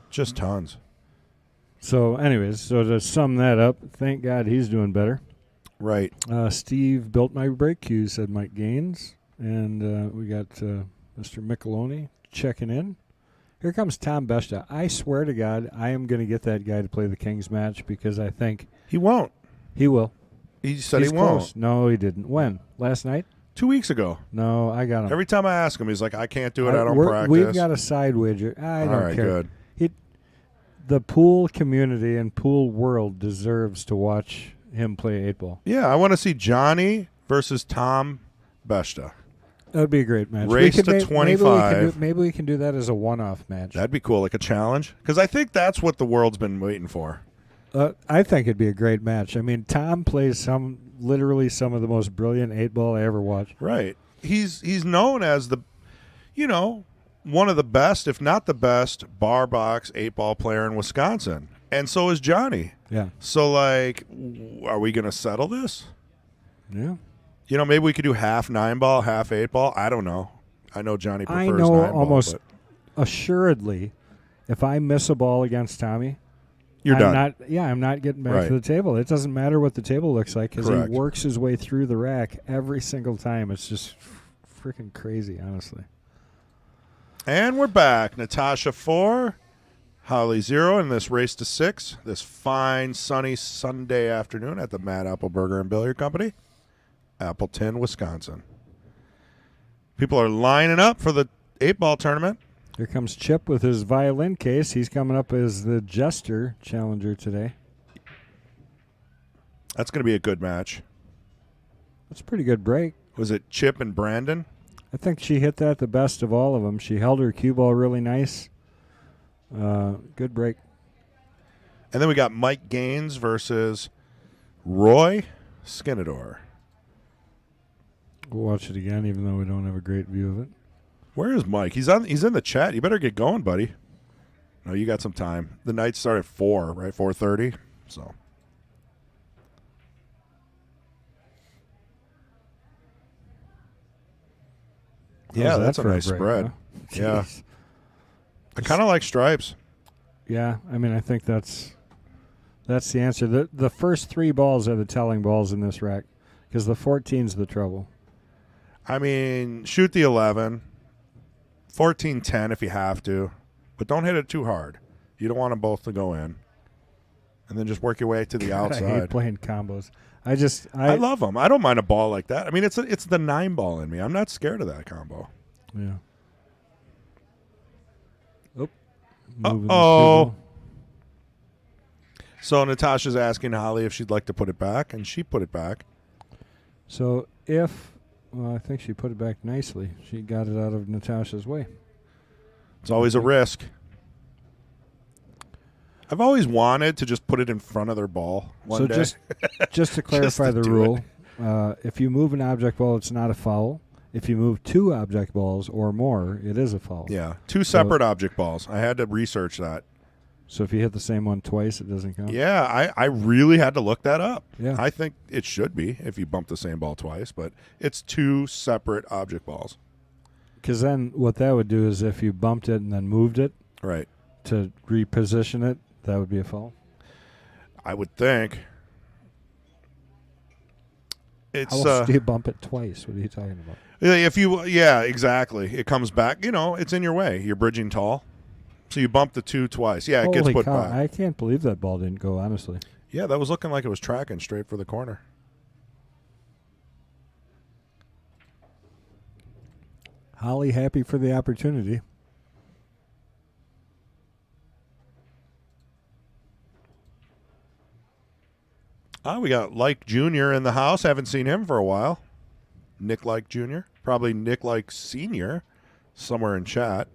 Just tons. So, anyways, so to sum that up, thank God he's doing better. Right. Steve built my brake cues, said Mike Gaines. And we got Mr. Micheloni checking in. Here comes Tom Besta. I swear to God, I am going to get that guy to play the Kings match because I think... He won't. He will. He said He's he won't. Close. No, he didn't. When? Last night? 2 weeks ago. No, I got him. Every time I ask him, he's like, I can't do it. I don't practice. We've got a side wager. I don't All right, care. Good. The pool community and pool world deserves to watch him play 8-ball. Yeah, I want to see Johnny versus Tom Besta. That would be a great match. Race to 25. Maybe we can do that as a one-off match. That'd be cool, like a challenge. Because I think that's what the world's been waiting for. I think it'd be a great match. I mean, Tom plays literally some of the most brilliant 8-ball I ever watched. Right. He's known as one of the best, if not the best, bar box 8-ball player in Wisconsin. And so is Johnny. Yeah. So, are we going to settle this? Yeah. You know, maybe we could do half 9-ball, half 8-ball. I don't know. I know Johnny prefers 9-ball. I know almost assuredly if I miss a ball against Tommy, you're done. I'm not getting back to the table. It doesn't matter what the table looks like because he works his way through the rack every single time. It's just freaking crazy, honestly. And we're back. Natasha 4, Holly 0 in this race to 6, this fine, sunny Sunday afternoon at the Mad Apple Burger and Billiard Company, Appleton, Wisconsin. People are lining up for the 8-ball tournament. Here comes Chip with his violin case. He's coming up as the Jester challenger today. That's going to be a good match. That's a pretty good break. Was it Chip and Brandon? I think she hit that the best of all of them. She held her cue ball really nice. Good break. And then we got Mike Gaines versus Roy Skinador. We'll watch it again, even though we don't have a great view of it. Where is Mike? He's in the chat. You better get going, buddy. No, you got some time. The nights start at 4, right? 4:30. So. Yeah, that's a nice spread. Huh? Yeah. I kind of like stripes. Yeah, I mean, I think that's the answer. The first 3 balls are the telling balls in this rack because the 14's the trouble. I mean, shoot the 11, 14-10 if you have to, but don't hit it too hard. You don't want them both to go in. And then just work your way to the outside. I hate playing combos. I love them. I don't mind a ball like that. I mean, it's the 9 ball in me. I'm not scared of that combo. Yeah. Oh. So Natasha's asking Holly if she'd like to put it back, and she put it back. So I think she put it back nicely. She got it out of Natasha's way. It's always a risk. I've always wanted to just put it in front of their ball one day. Just to clarify the rule, if you move an object ball, it's not a foul. If you move 2 object balls or more, it is a foul. Yeah, 2 separate object balls. I had to research that. So if you hit the same one twice, it doesn't count? Yeah, I really had to look that up. Yeah. I think it should be if you bump the same ball twice, but it's 2 separate object balls. Because then what that would do is if you bumped it and then moved it right to reposition it, that would be a foul? I would think. How else do you bump it twice? What are you talking about? Yeah, exactly. It comes back. It's in your way. You're bridging tall. So you bump the 2 twice. Yeah, it gets put back. I can't believe that ball didn't go, honestly. Yeah, that was looking like it was tracking straight for the corner. Holly happy for the opportunity. We got Like Jr. in the house. Haven't seen him for a while. Nick Like Jr. Probably Nick Like Sr. somewhere in chat.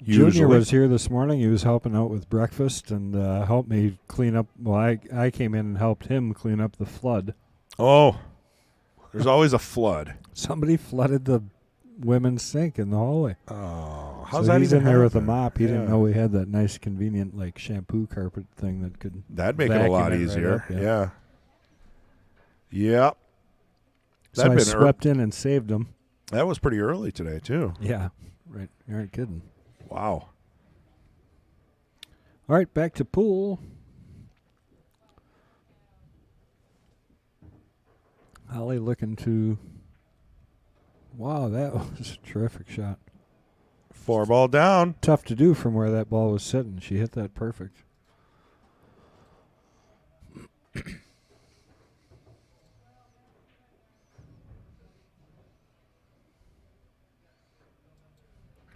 Junior was here this morning. He was helping out with breakfast and helped me clean up. Well, I came in and helped him clean up the flood. Oh, there's always a flood. Somebody flooded the women's sink in the hallway. Oh, how's that? He's in there with a mop. He didn't know we had that nice, convenient shampoo carpet thing that could. That'd make it a lot easier. Right up, yeah. Yep. So I swept in and saved him. That was pretty early today, too. Yeah, right. You aren't kidding. Wow. All right, back to pool. Holly looking to... Wow, that was a terrific shot. 4 ball down. Tough to do from where that ball was sitting. She hit that perfect.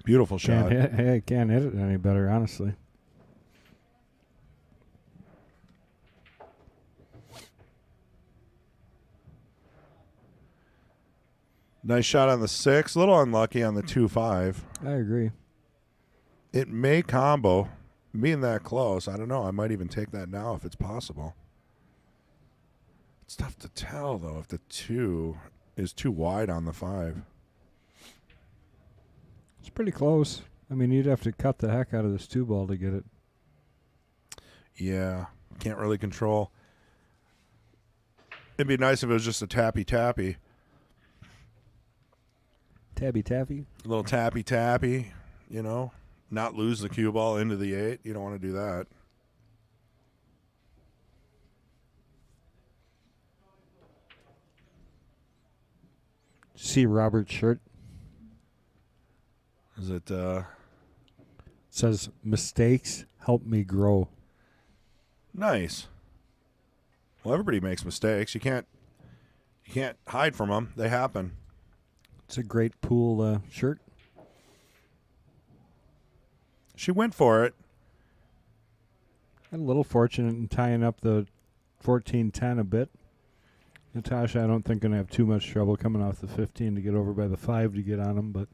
Beautiful shot. Can't hit it any better, honestly. Nice shot on the 6. A little unlucky on the 2-5. I agree. It may combo. Being that close, I don't know. I might even take that now if it's possible. It's tough to tell, though, if the 2 is too wide on the 5. It's pretty close. I mean, you'd have to cut the heck out of this 2 ball to get it. Yeah, can't really control. It'd be nice if it was just a tappy-tappy. Tabby-tappy? A little tappy-tappy, Not lose the cue ball into the 8. You don't want to do that. See Robert's shirt? Is it says mistakes help me grow. Nice. Well, everybody makes mistakes. You can't hide from them. They happen. It's a great pool shirt. She went for it. Got a little fortunate in tying up the 14-10 a bit. Natasha, I don't think going to have too much trouble coming off the 15 to get over by the 5 to get on him, but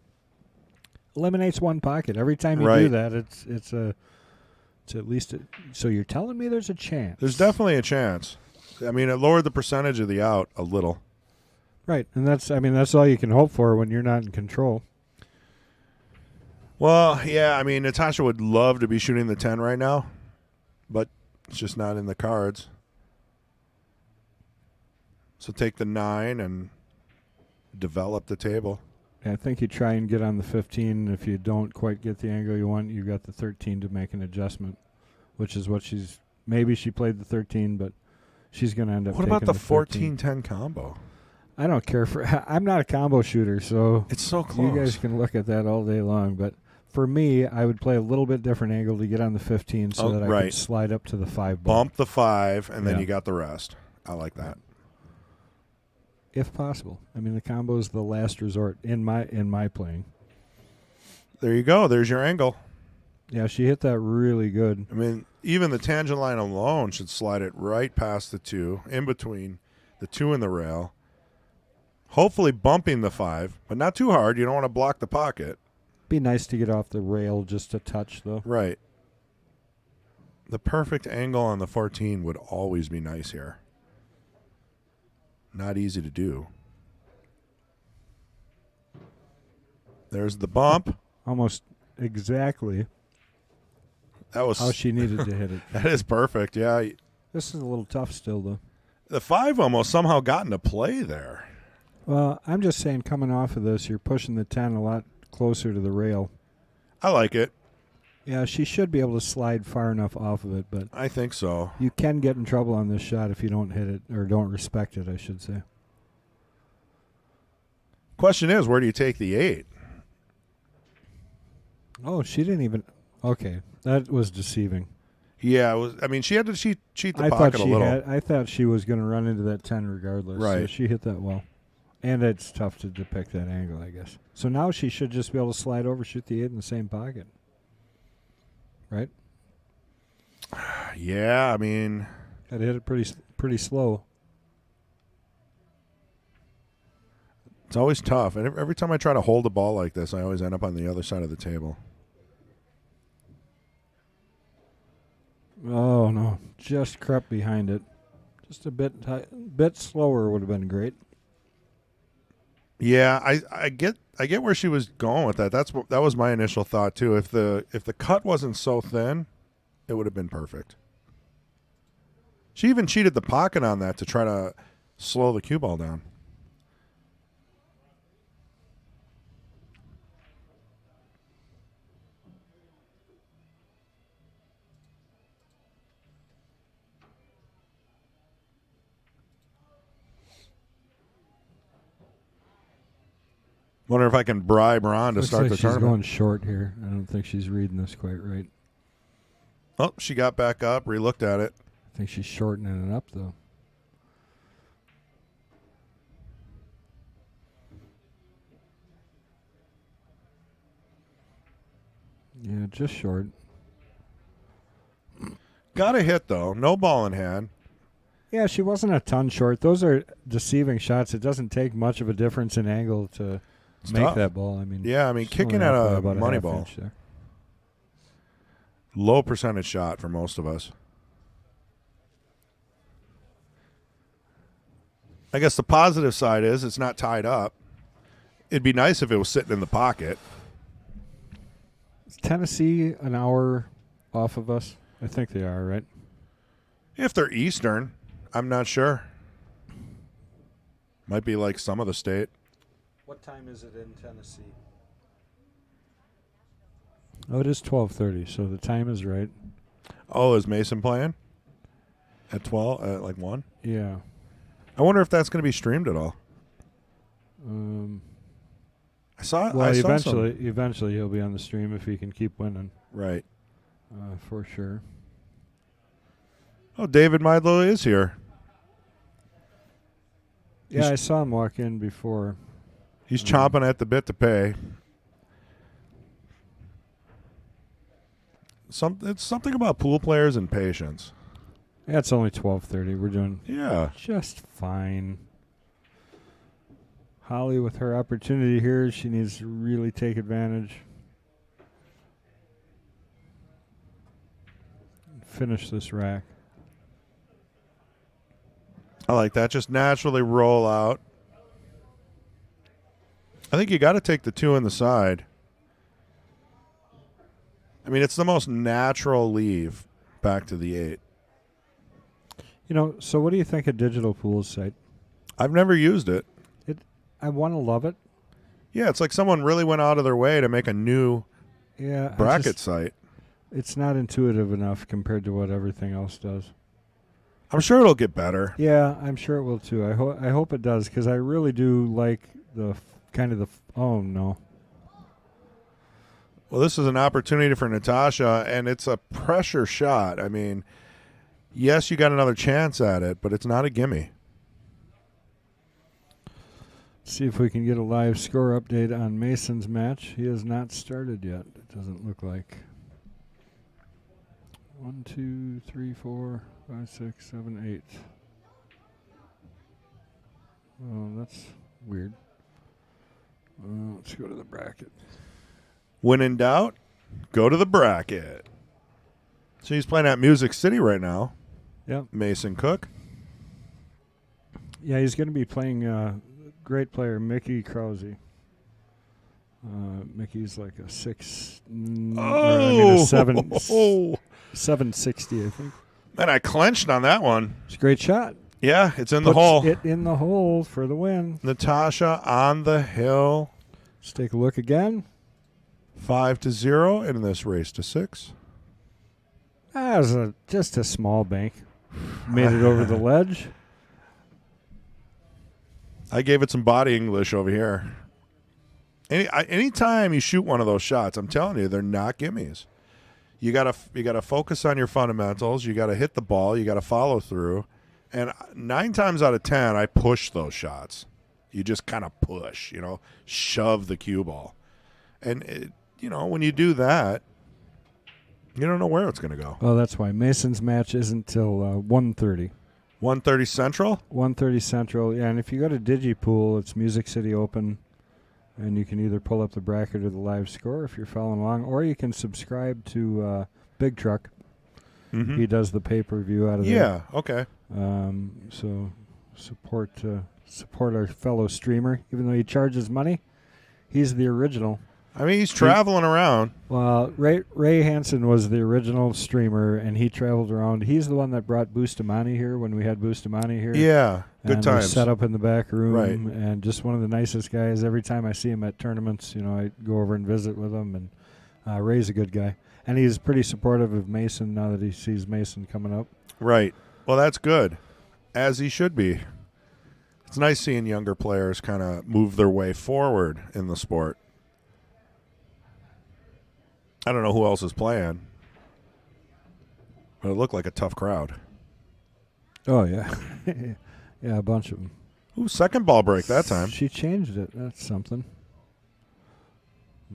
eliminates one pocket. Every time you do that, it's at least so you're telling me there's a chance. There's definitely a chance. I mean, it lowered the percentage of the out a little. Right, and that's all you can hope for when you're not in control. Well, yeah, I mean, Natasha would love to be shooting the 10 right now, but it's just not in the cards. So take the 9 and develop the table. I think you try and get on the 15. If you don't quite get the angle you want, you got the 13 to make an adjustment, which is what maybe she played the 13, but she's going to end up taking the 13. What about the 14-10 combo? I don't care I'm not a combo shooter, so it's so close. You guys can look at that all day long, but for me, I would play a little bit different angle to get on the 15 so that I could slide up to the 5 ball. Bump the 5, and then you got the rest. I like that. If possible. I mean, the combo is the last resort in my playing. There you go. There's your angle. Yeah, she hit that really good. I mean, even the tangent line alone should slide it right past the 2, in between the 2 and the rail. Hopefully bumping the 5, but not too hard. You don't want to block the pocket. Be nice to get off the rail just a touch, though. Right. The perfect angle on the 14 would always be nice here. Not easy to do. There's the bump. Almost exactly that was how she needed to hit it. That is perfect, yeah. This is a little tough still, though. The 5 almost somehow got into play there. Well, I'm just saying coming off of this, you're pushing the 10 a lot closer to the rail. I like it. Yeah, she should be able to slide far enough off of it, but I think so. You can get in trouble on this shot if you don't hit it, or don't respect it, I should say. Question is, where do you take the 8? Oh, she didn't even... Okay, that was deceiving. Yeah, it was. I mean, she had to cheat the pocket a little. I thought she was going to run into that 10 regardless. Right. So she hit that well. And it's tough to depict that angle, I guess. So now she should just be able to slide over, shoot the 8 in the same pocket. Right? Yeah, I mean... Got to hit it pretty slow. It's always tough. And every time I try to hold a ball like this, I always end up on the other side of the table. Oh, no. Just crept behind it. Just a bit slower would have been great. Yeah, I get where she was going with that. That was my initial thought too. If the cut wasn't so thin, it would have been perfect. She even cheated the pocket on that to try to slow the cue ball down. Wonder if I can bribe Ron to start the tournament. She's going short here. I don't think she's reading this quite right. Oh, she got back up, re-looked at it. I think she's shortening it up, though. Yeah, just short. Got a hit, though. No ball in hand. Yeah, she wasn't a ton short. Those are deceiving shots. It doesn't take much of a difference in angle to make that ball. I mean, yeah, I mean, kicking at a money ball. Low percentage shot for most of us. I guess the positive side is it's not tied up. It'd be nice if it was sitting in the pocket. Is Tennessee an hour off of us? I think they are, right? If they're Eastern, I'm not sure. Might be like some of the state. What time is it in Tennessee? Oh, it is 12:30, so the time is right. Oh, is Mason playing at 12? At like 1? Yeah. I wonder if that's going to be streamed at all. I saw. Well, eventually he'll be on the stream if he can keep winning. Right. For sure. Oh, David Meidlo is here. Yeah, I saw him walk in before. He's chomping at the bit to pay. It's something about pool players and patience. Yeah, it's only 12:30. We're doing just fine. Holly with her opportunity here. She needs to really take advantage. Finish this rack. I like that. Just naturally roll out. I think you got to take the 2 on the side. I mean, it's the most natural leave back to the 8. So what do you think of Digital Pool's site? I've never used it. I want to love it. Yeah, it's like someone really went out of their way to make a new bracket site. It's not intuitive enough compared to what everything else does. I'm sure it'll get better. Yeah, I'm sure it will too. I hope it does, because I really do like the kind of the. Oh no. Well, this is an opportunity for Natasha, and it's a pressure shot. I mean, yes, you got another chance at it, but it's not a gimme. See if we can get a live score update on Mason's match. He has not started yet. It doesn't look like. 1, 2, 3, 4, 5, 6, 7, 8. Oh, that's weird. Let's go to the bracket. When in doubt, go to the bracket. So he's playing at Music City right now. Yep. Mason Cook. Yeah, he's going to be playing great player Mickey Krause. Mickey's like a 760, I think. Man, I clenched on that one. It's a great shot. Yeah, it's in the hole. It in the hole for the win. Natasha on the hill. Let's take a look again. 5-0 in this race to 6. That was just a small bank. Made it over the ledge. I gave it some body English over here. Anytime you shoot one of those shots, I'm telling you, they're not gimmies. You gotta focus on your fundamentals. You gotta hit the ball. You gotta follow through. And 9 times out of 10, I push those shots. You just kind of push, shove the cue ball. And, when you do that, you don't know where it's going to go. Oh, that's why. Mason's match isn't till 1:30. 1:30 Central? 1:30 Central, yeah. And if you go to DigiPool, it's Music City Open, and you can either pull up the bracket or the live score if you're following along, or you can subscribe to Big Truck. Mm-hmm. He does the pay-per-view out of there. Yeah, okay. So support our fellow streamer. Even though he charges money, he's the original. I mean, he's traveling around. Well, Ray Hansen was the original streamer, and he traveled around. He's the one that brought Bustamante here when we had Bustamante here. Yeah, good times. Set up in the back room, right. And just one of the nicest guys. Every time I see him at tournaments, I go over and visit with him, and Ray's a good guy. And he's pretty supportive of Mason now that he sees Mason coming up. Right. Well, that's good, as he should be. It's nice seeing younger players kind of move their way forward in the sport. I don't know who else is playing, but it looked like a tough crowd. Oh, yeah. Yeah, a bunch of them. Ooh, second ball break that time. She changed it. That's something.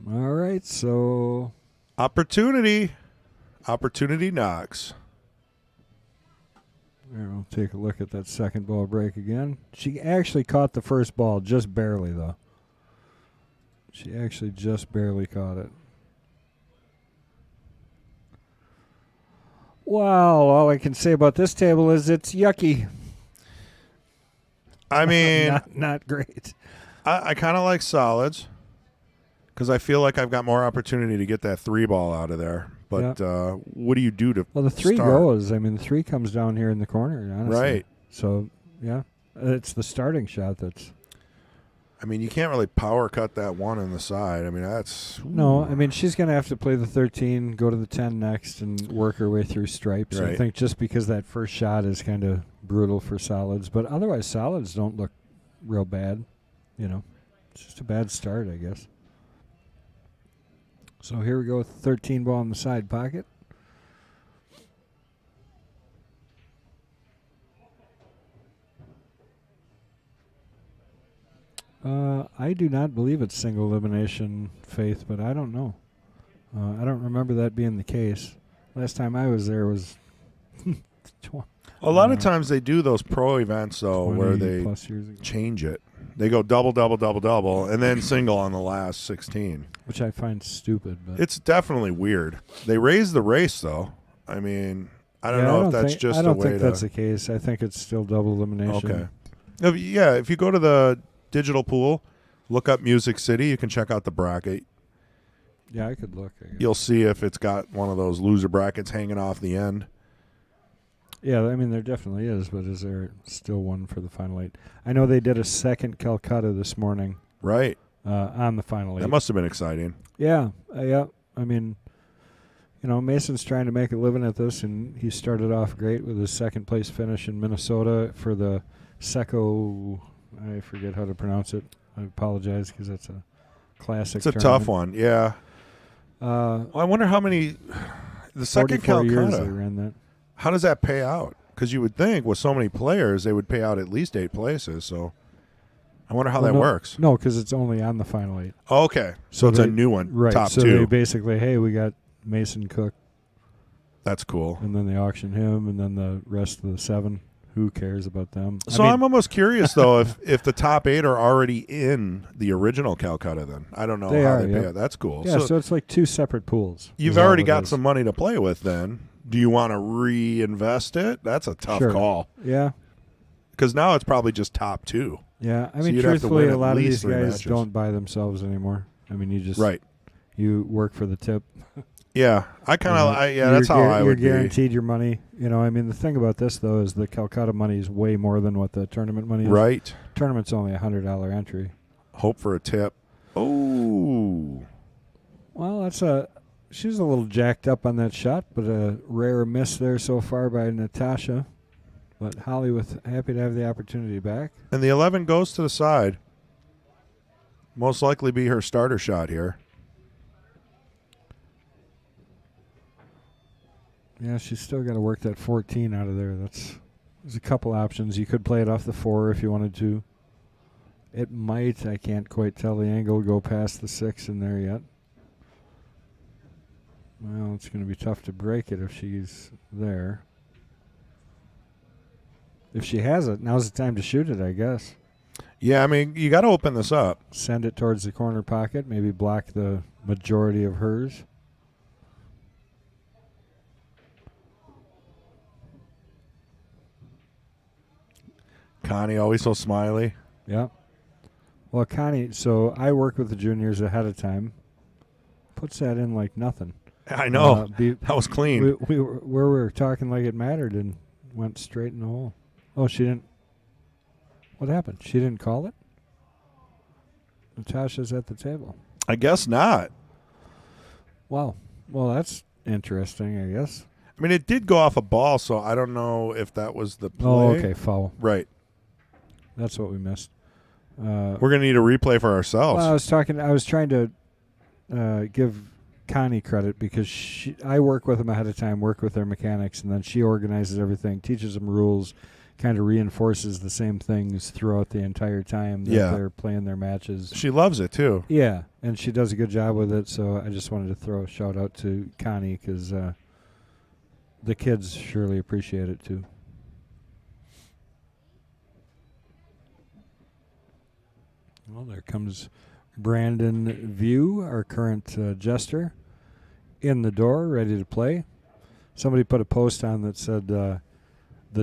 All right, so... Opportunity knocks. Here, we'll take a look at that second ball break again. She actually caught the first ball, just barely, though. She actually just barely caught it. Wow, all I can say about this table is it's yucky. I mean... not great. I kind of like solids because I feel like I've got more opportunity to get that 3 ball out of there. But what do you do to Well, the 3 start? goes. I mean, the 3 comes down here in the corner, honestly. Right. So, yeah, it's the starting shot that's... I mean, you can't really power cut that 1 on the side. I mean, that's... Ooh. No, I mean, she's going to have to play the 13, go to the 10 next, and work her way through stripes. Right. I think just because that first shot is kind of brutal for solids. But otherwise, solids don't look real bad. It's just a bad start, I guess. So here we go with the 13 ball in the side pocket. I do not believe it's single elimination, Faith, but I don't know. I don't remember that being the case. Last time I was there was A lot of times they do those pro events, though, where they change it. They go double, double, double, double, and then single on the last 16. Which I find stupid. But it's definitely weird. They raise the race, though. I mean, I don't know if that's just a way to... I don't think that's the case. I think it's still double elimination. Okay. If you go to the digital pool, look up Music City, you can check out the bracket. Yeah, I could look. You'll see if it's got one of those loser brackets hanging off the end. Yeah, I mean, there definitely is, but is there still one for the Final 8? I know they did a second Calcutta this morning. Right. On the Final 8. That must have been exciting. Yeah, yeah. I mean, Mason's trying to make a living at this, and he started off great with his second-place finish in Minnesota for the Seco. I forget how to pronounce it. I apologize because that's a classic It's a tough one, yeah. I wonder how many... The second Calcutta, years they ran that. How does that pay out? Because you would think with so many players, they would pay out at least 8 places. So I wonder how that works. No, because it's only on the Final 8. Oh, okay. So it's a new one, right? Top so 2. They basically, hey, we got Mason Cook. That's cool. And then they auction him, and then the rest of the 7. Who cares about them? So I'm almost curious, though, if the top 8 are already in the original Calcutta, then. I don't know how they pay out. That's cool. Yeah, so it's like 2 separate pools. You've already got some money to play with, then. Do you want to reinvest it? That's a tough call. Yeah. Because now it's probably just top 2. Yeah. I mean, truthfully, a lot of these guys don't buy themselves anymore. I mean, you just you work for the tip. Yeah. I kind of that's how I would be. You're guaranteed your money. I mean, the thing about this, though, is the Calcutta money is way more than what the tournament money is. Right. Tournament's only a $100 entry. Hope for a tip. Oh. Well, she's a little jacked up on that shot, but a rare miss there so far by Natasha. But Holly happy to have the opportunity back. And the 11 goes to the side. Most likely be her starter shot here. Yeah, she's still got to work that 14 out of there. There's a couple options. You could play it off the 4 if you wanted to. It might, I can't quite tell the angle, go past the 6 in there yet. Well, it's going to be tough to break it if she's there. If she has it, now's the time to shoot it, I guess. Yeah, I mean, you got to open this up. Send it towards the corner pocket, maybe block the majority of hers. Connie, always so smiley. Yeah. Well, Connie, so I work with the juniors ahead of time. Puts that in like nothing. I know. That was clean. We were talking like it mattered and went straight in the hole. Oh, she didn't. What happened? She didn't call it? Natasha's at the table. I guess not. Wow. Well, that's interesting, I guess. I mean, it did go off a ball, so I don't know if that was the play. Oh, okay, foul. Right. That's what we missed. We're going to need a replay for ourselves. Well, I was trying to give Connie credit because I work with them ahead of time, work with their mechanics, and then she organizes everything, teaches them rules, kind of reinforces the same things throughout the entire time that they're playing their matches. She loves it, too. Yeah, and she does a good job with it, so I just wanted to throw a shout-out to Connie because the kids surely appreciate it, too. Well, there comes Brandon View, our current jester, in the door, ready to play. Somebody put a post on that said the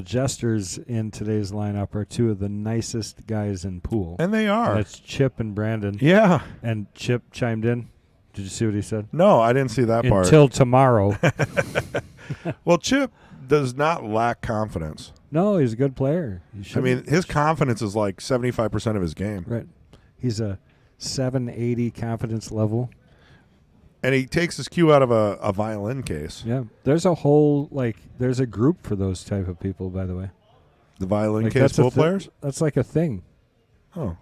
jesters in today's lineup are 2 of the nicest guys in pool. And they are. And that's Chip and Brandon. Yeah. And Chip chimed in. Did you see what he said? No, I didn't see that part. Until tomorrow. Well, Chip does not lack confidence. No, he's a good player. I mean, his confidence is like 75% of his game. Right. He's a 780 confidence level. And he takes his cue out of a violin case. Yeah. There's a whole, there's a group for those type of people, by the way. The violin case pool players? That's like a thing. Oh.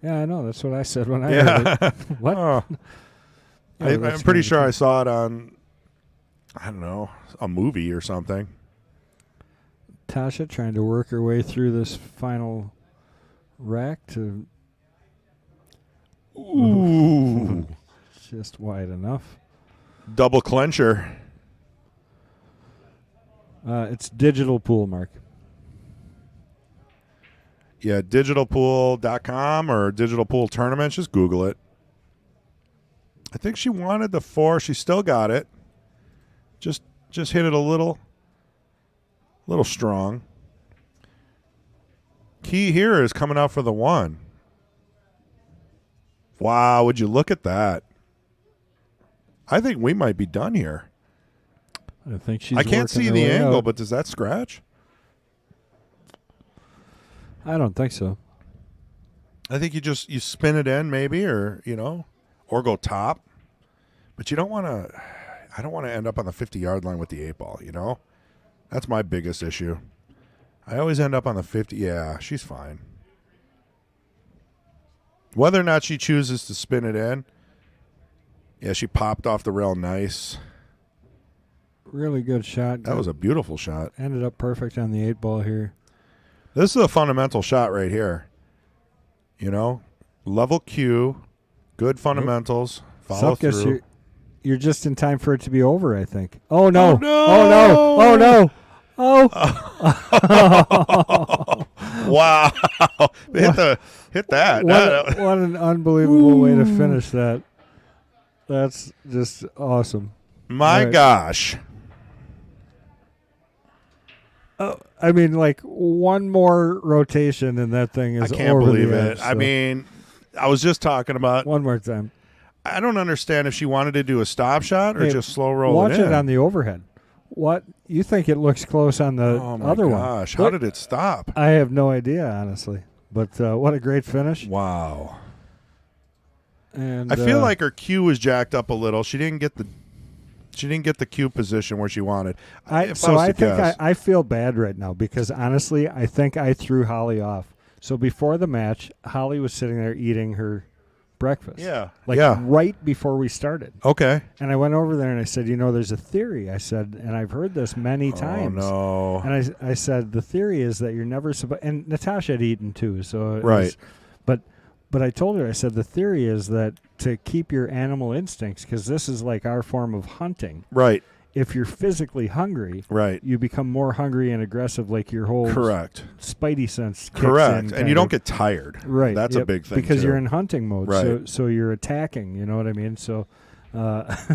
Yeah, I know. That's what I said when I heard it. What? Oh. Yeah, I'm pretty sure I saw it on, I don't know, a movie or something. Tasha trying to work her way through this final rack to... Ooh. Just wide enough. Double clencher. It's digital pool, Mark. Yeah, digitalpool.com or digital pool tournaments. Just Google it. I think she wanted the 4. She still got it. Just hit it a little strong. Key here is coming out for the 1. Wow, would you look at that? I think we might be done here. I think she's. I can't see the angle, but does that scratch? I don't think so. I think you spin it in maybe, or or go top. But you don't want to. I don't want to end up on the 50-yard line with the 8 ball. That's my biggest issue. I always end up on the 50. Yeah, she's fine. Whether or not she chooses to spin it in. Yeah, she popped off the rail nice. Really good shot. That was a beautiful shot. Ended up perfect on the 8 ball here. This is a fundamental shot right here. Level Q, good fundamentals, follow through. You're just in time for it to be over, I think. Oh, no. Oh, no. Oh, no. Oh, no. Oh. Wow. Hit that. What an unbelievable way to finish that. That's just awesome. My gosh. I mean, like one more rotation and that thing is over. I can't believe the it. edge, so. I mean, I was just talking about. One more time. I don't understand if she wanted to do a stop shot or just slow roll watch it in. It on the overhead. What? You think it looks close on the other one. Oh, my gosh. How did it stop? I have no idea, honestly. But what a great finish. Wow. And I feel like her cue was jacked up a little. She didn't get the cue position where she wanted. I feel bad right now because, honestly, I think I threw Holly off. So before the match, Holly was sitting there eating her breakfast. Yeah. Right before we started. Okay. And I went over there and I said, there's a theory. I said, and I've heard this many times. Oh, no. And I said, the theory is that you're never supposed, and Natasha had eaten too. So right. But I told her, I said, the theory is that to keep your animal instincts, because this is like our form of hunting. Right. If you're physically hungry, right, you become more hungry and aggressive, like your whole spidey sense kicks correct, in, and you don't get tired. Right. That's a big thing because too. You're in hunting mode. Right. So you're attacking. You know what I mean? So,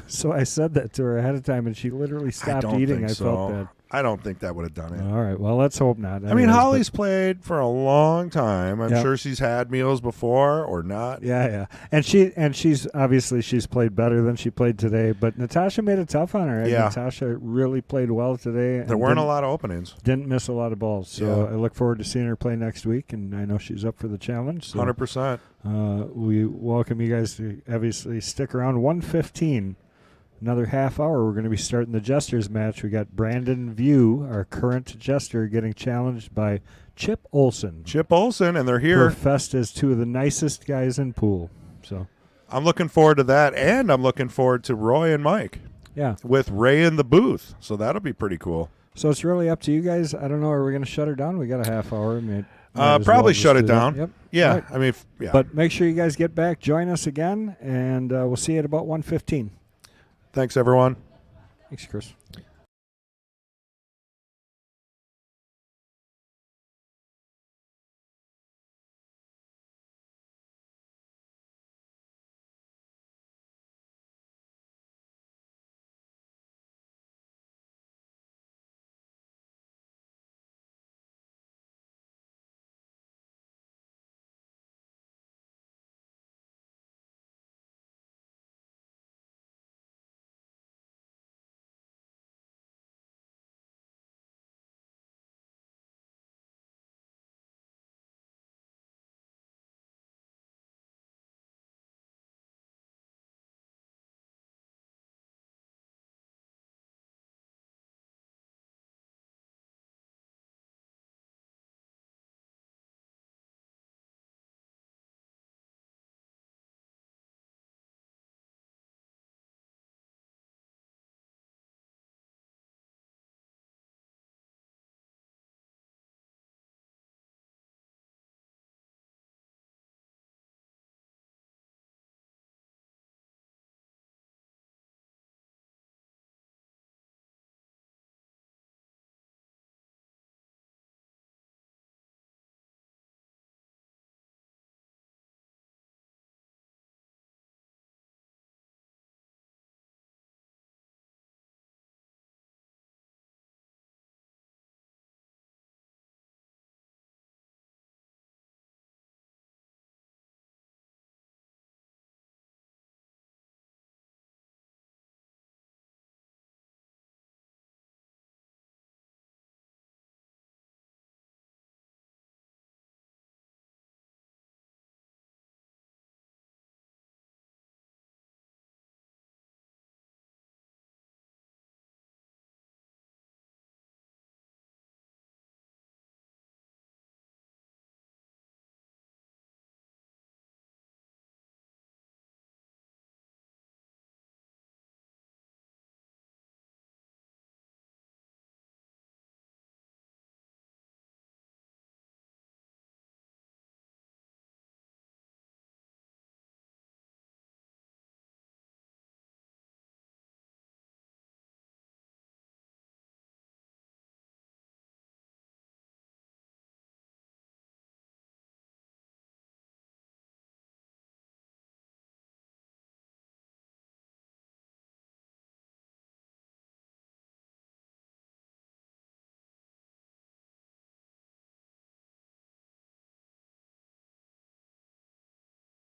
so I said that to her ahead of time, and she literally stopped eating. I felt bad. I don't think that would have done it. All right. Well, let's hope not. I mean, Holly's played for a long time. I'm sure she's had meals before or not. Yeah. And she's obviously she's played better than she played today. But Natasha made it tough on her. Yeah. Natasha really played well today. There weren't a lot of openings. Didn't miss a lot of balls. So I look forward to seeing her play next week, and I know she's up for the challenge. So, 100%. We welcome you guys to obviously stick around. 1:15. Another half hour, we're going to be starting the Jesters match. We got Brandon View, our current Jester, getting challenged by Chip Olson. And they're here. Professed as two of the nicest guys in pool. So I'm looking forward to that, and I'm looking forward to Roy and Mike. Yeah. With Ray in the booth, so that'll be pretty cool. So it's really up to you guys. I don't know. Are we going to shut her down? We got a half hour. I mean, probably shut it down. Yep. Yeah. Right. I mean, yeah. But make sure you guys get back. Join us again, and we'll see you at about 1:15. Thanks, everyone. Thanks, Chris.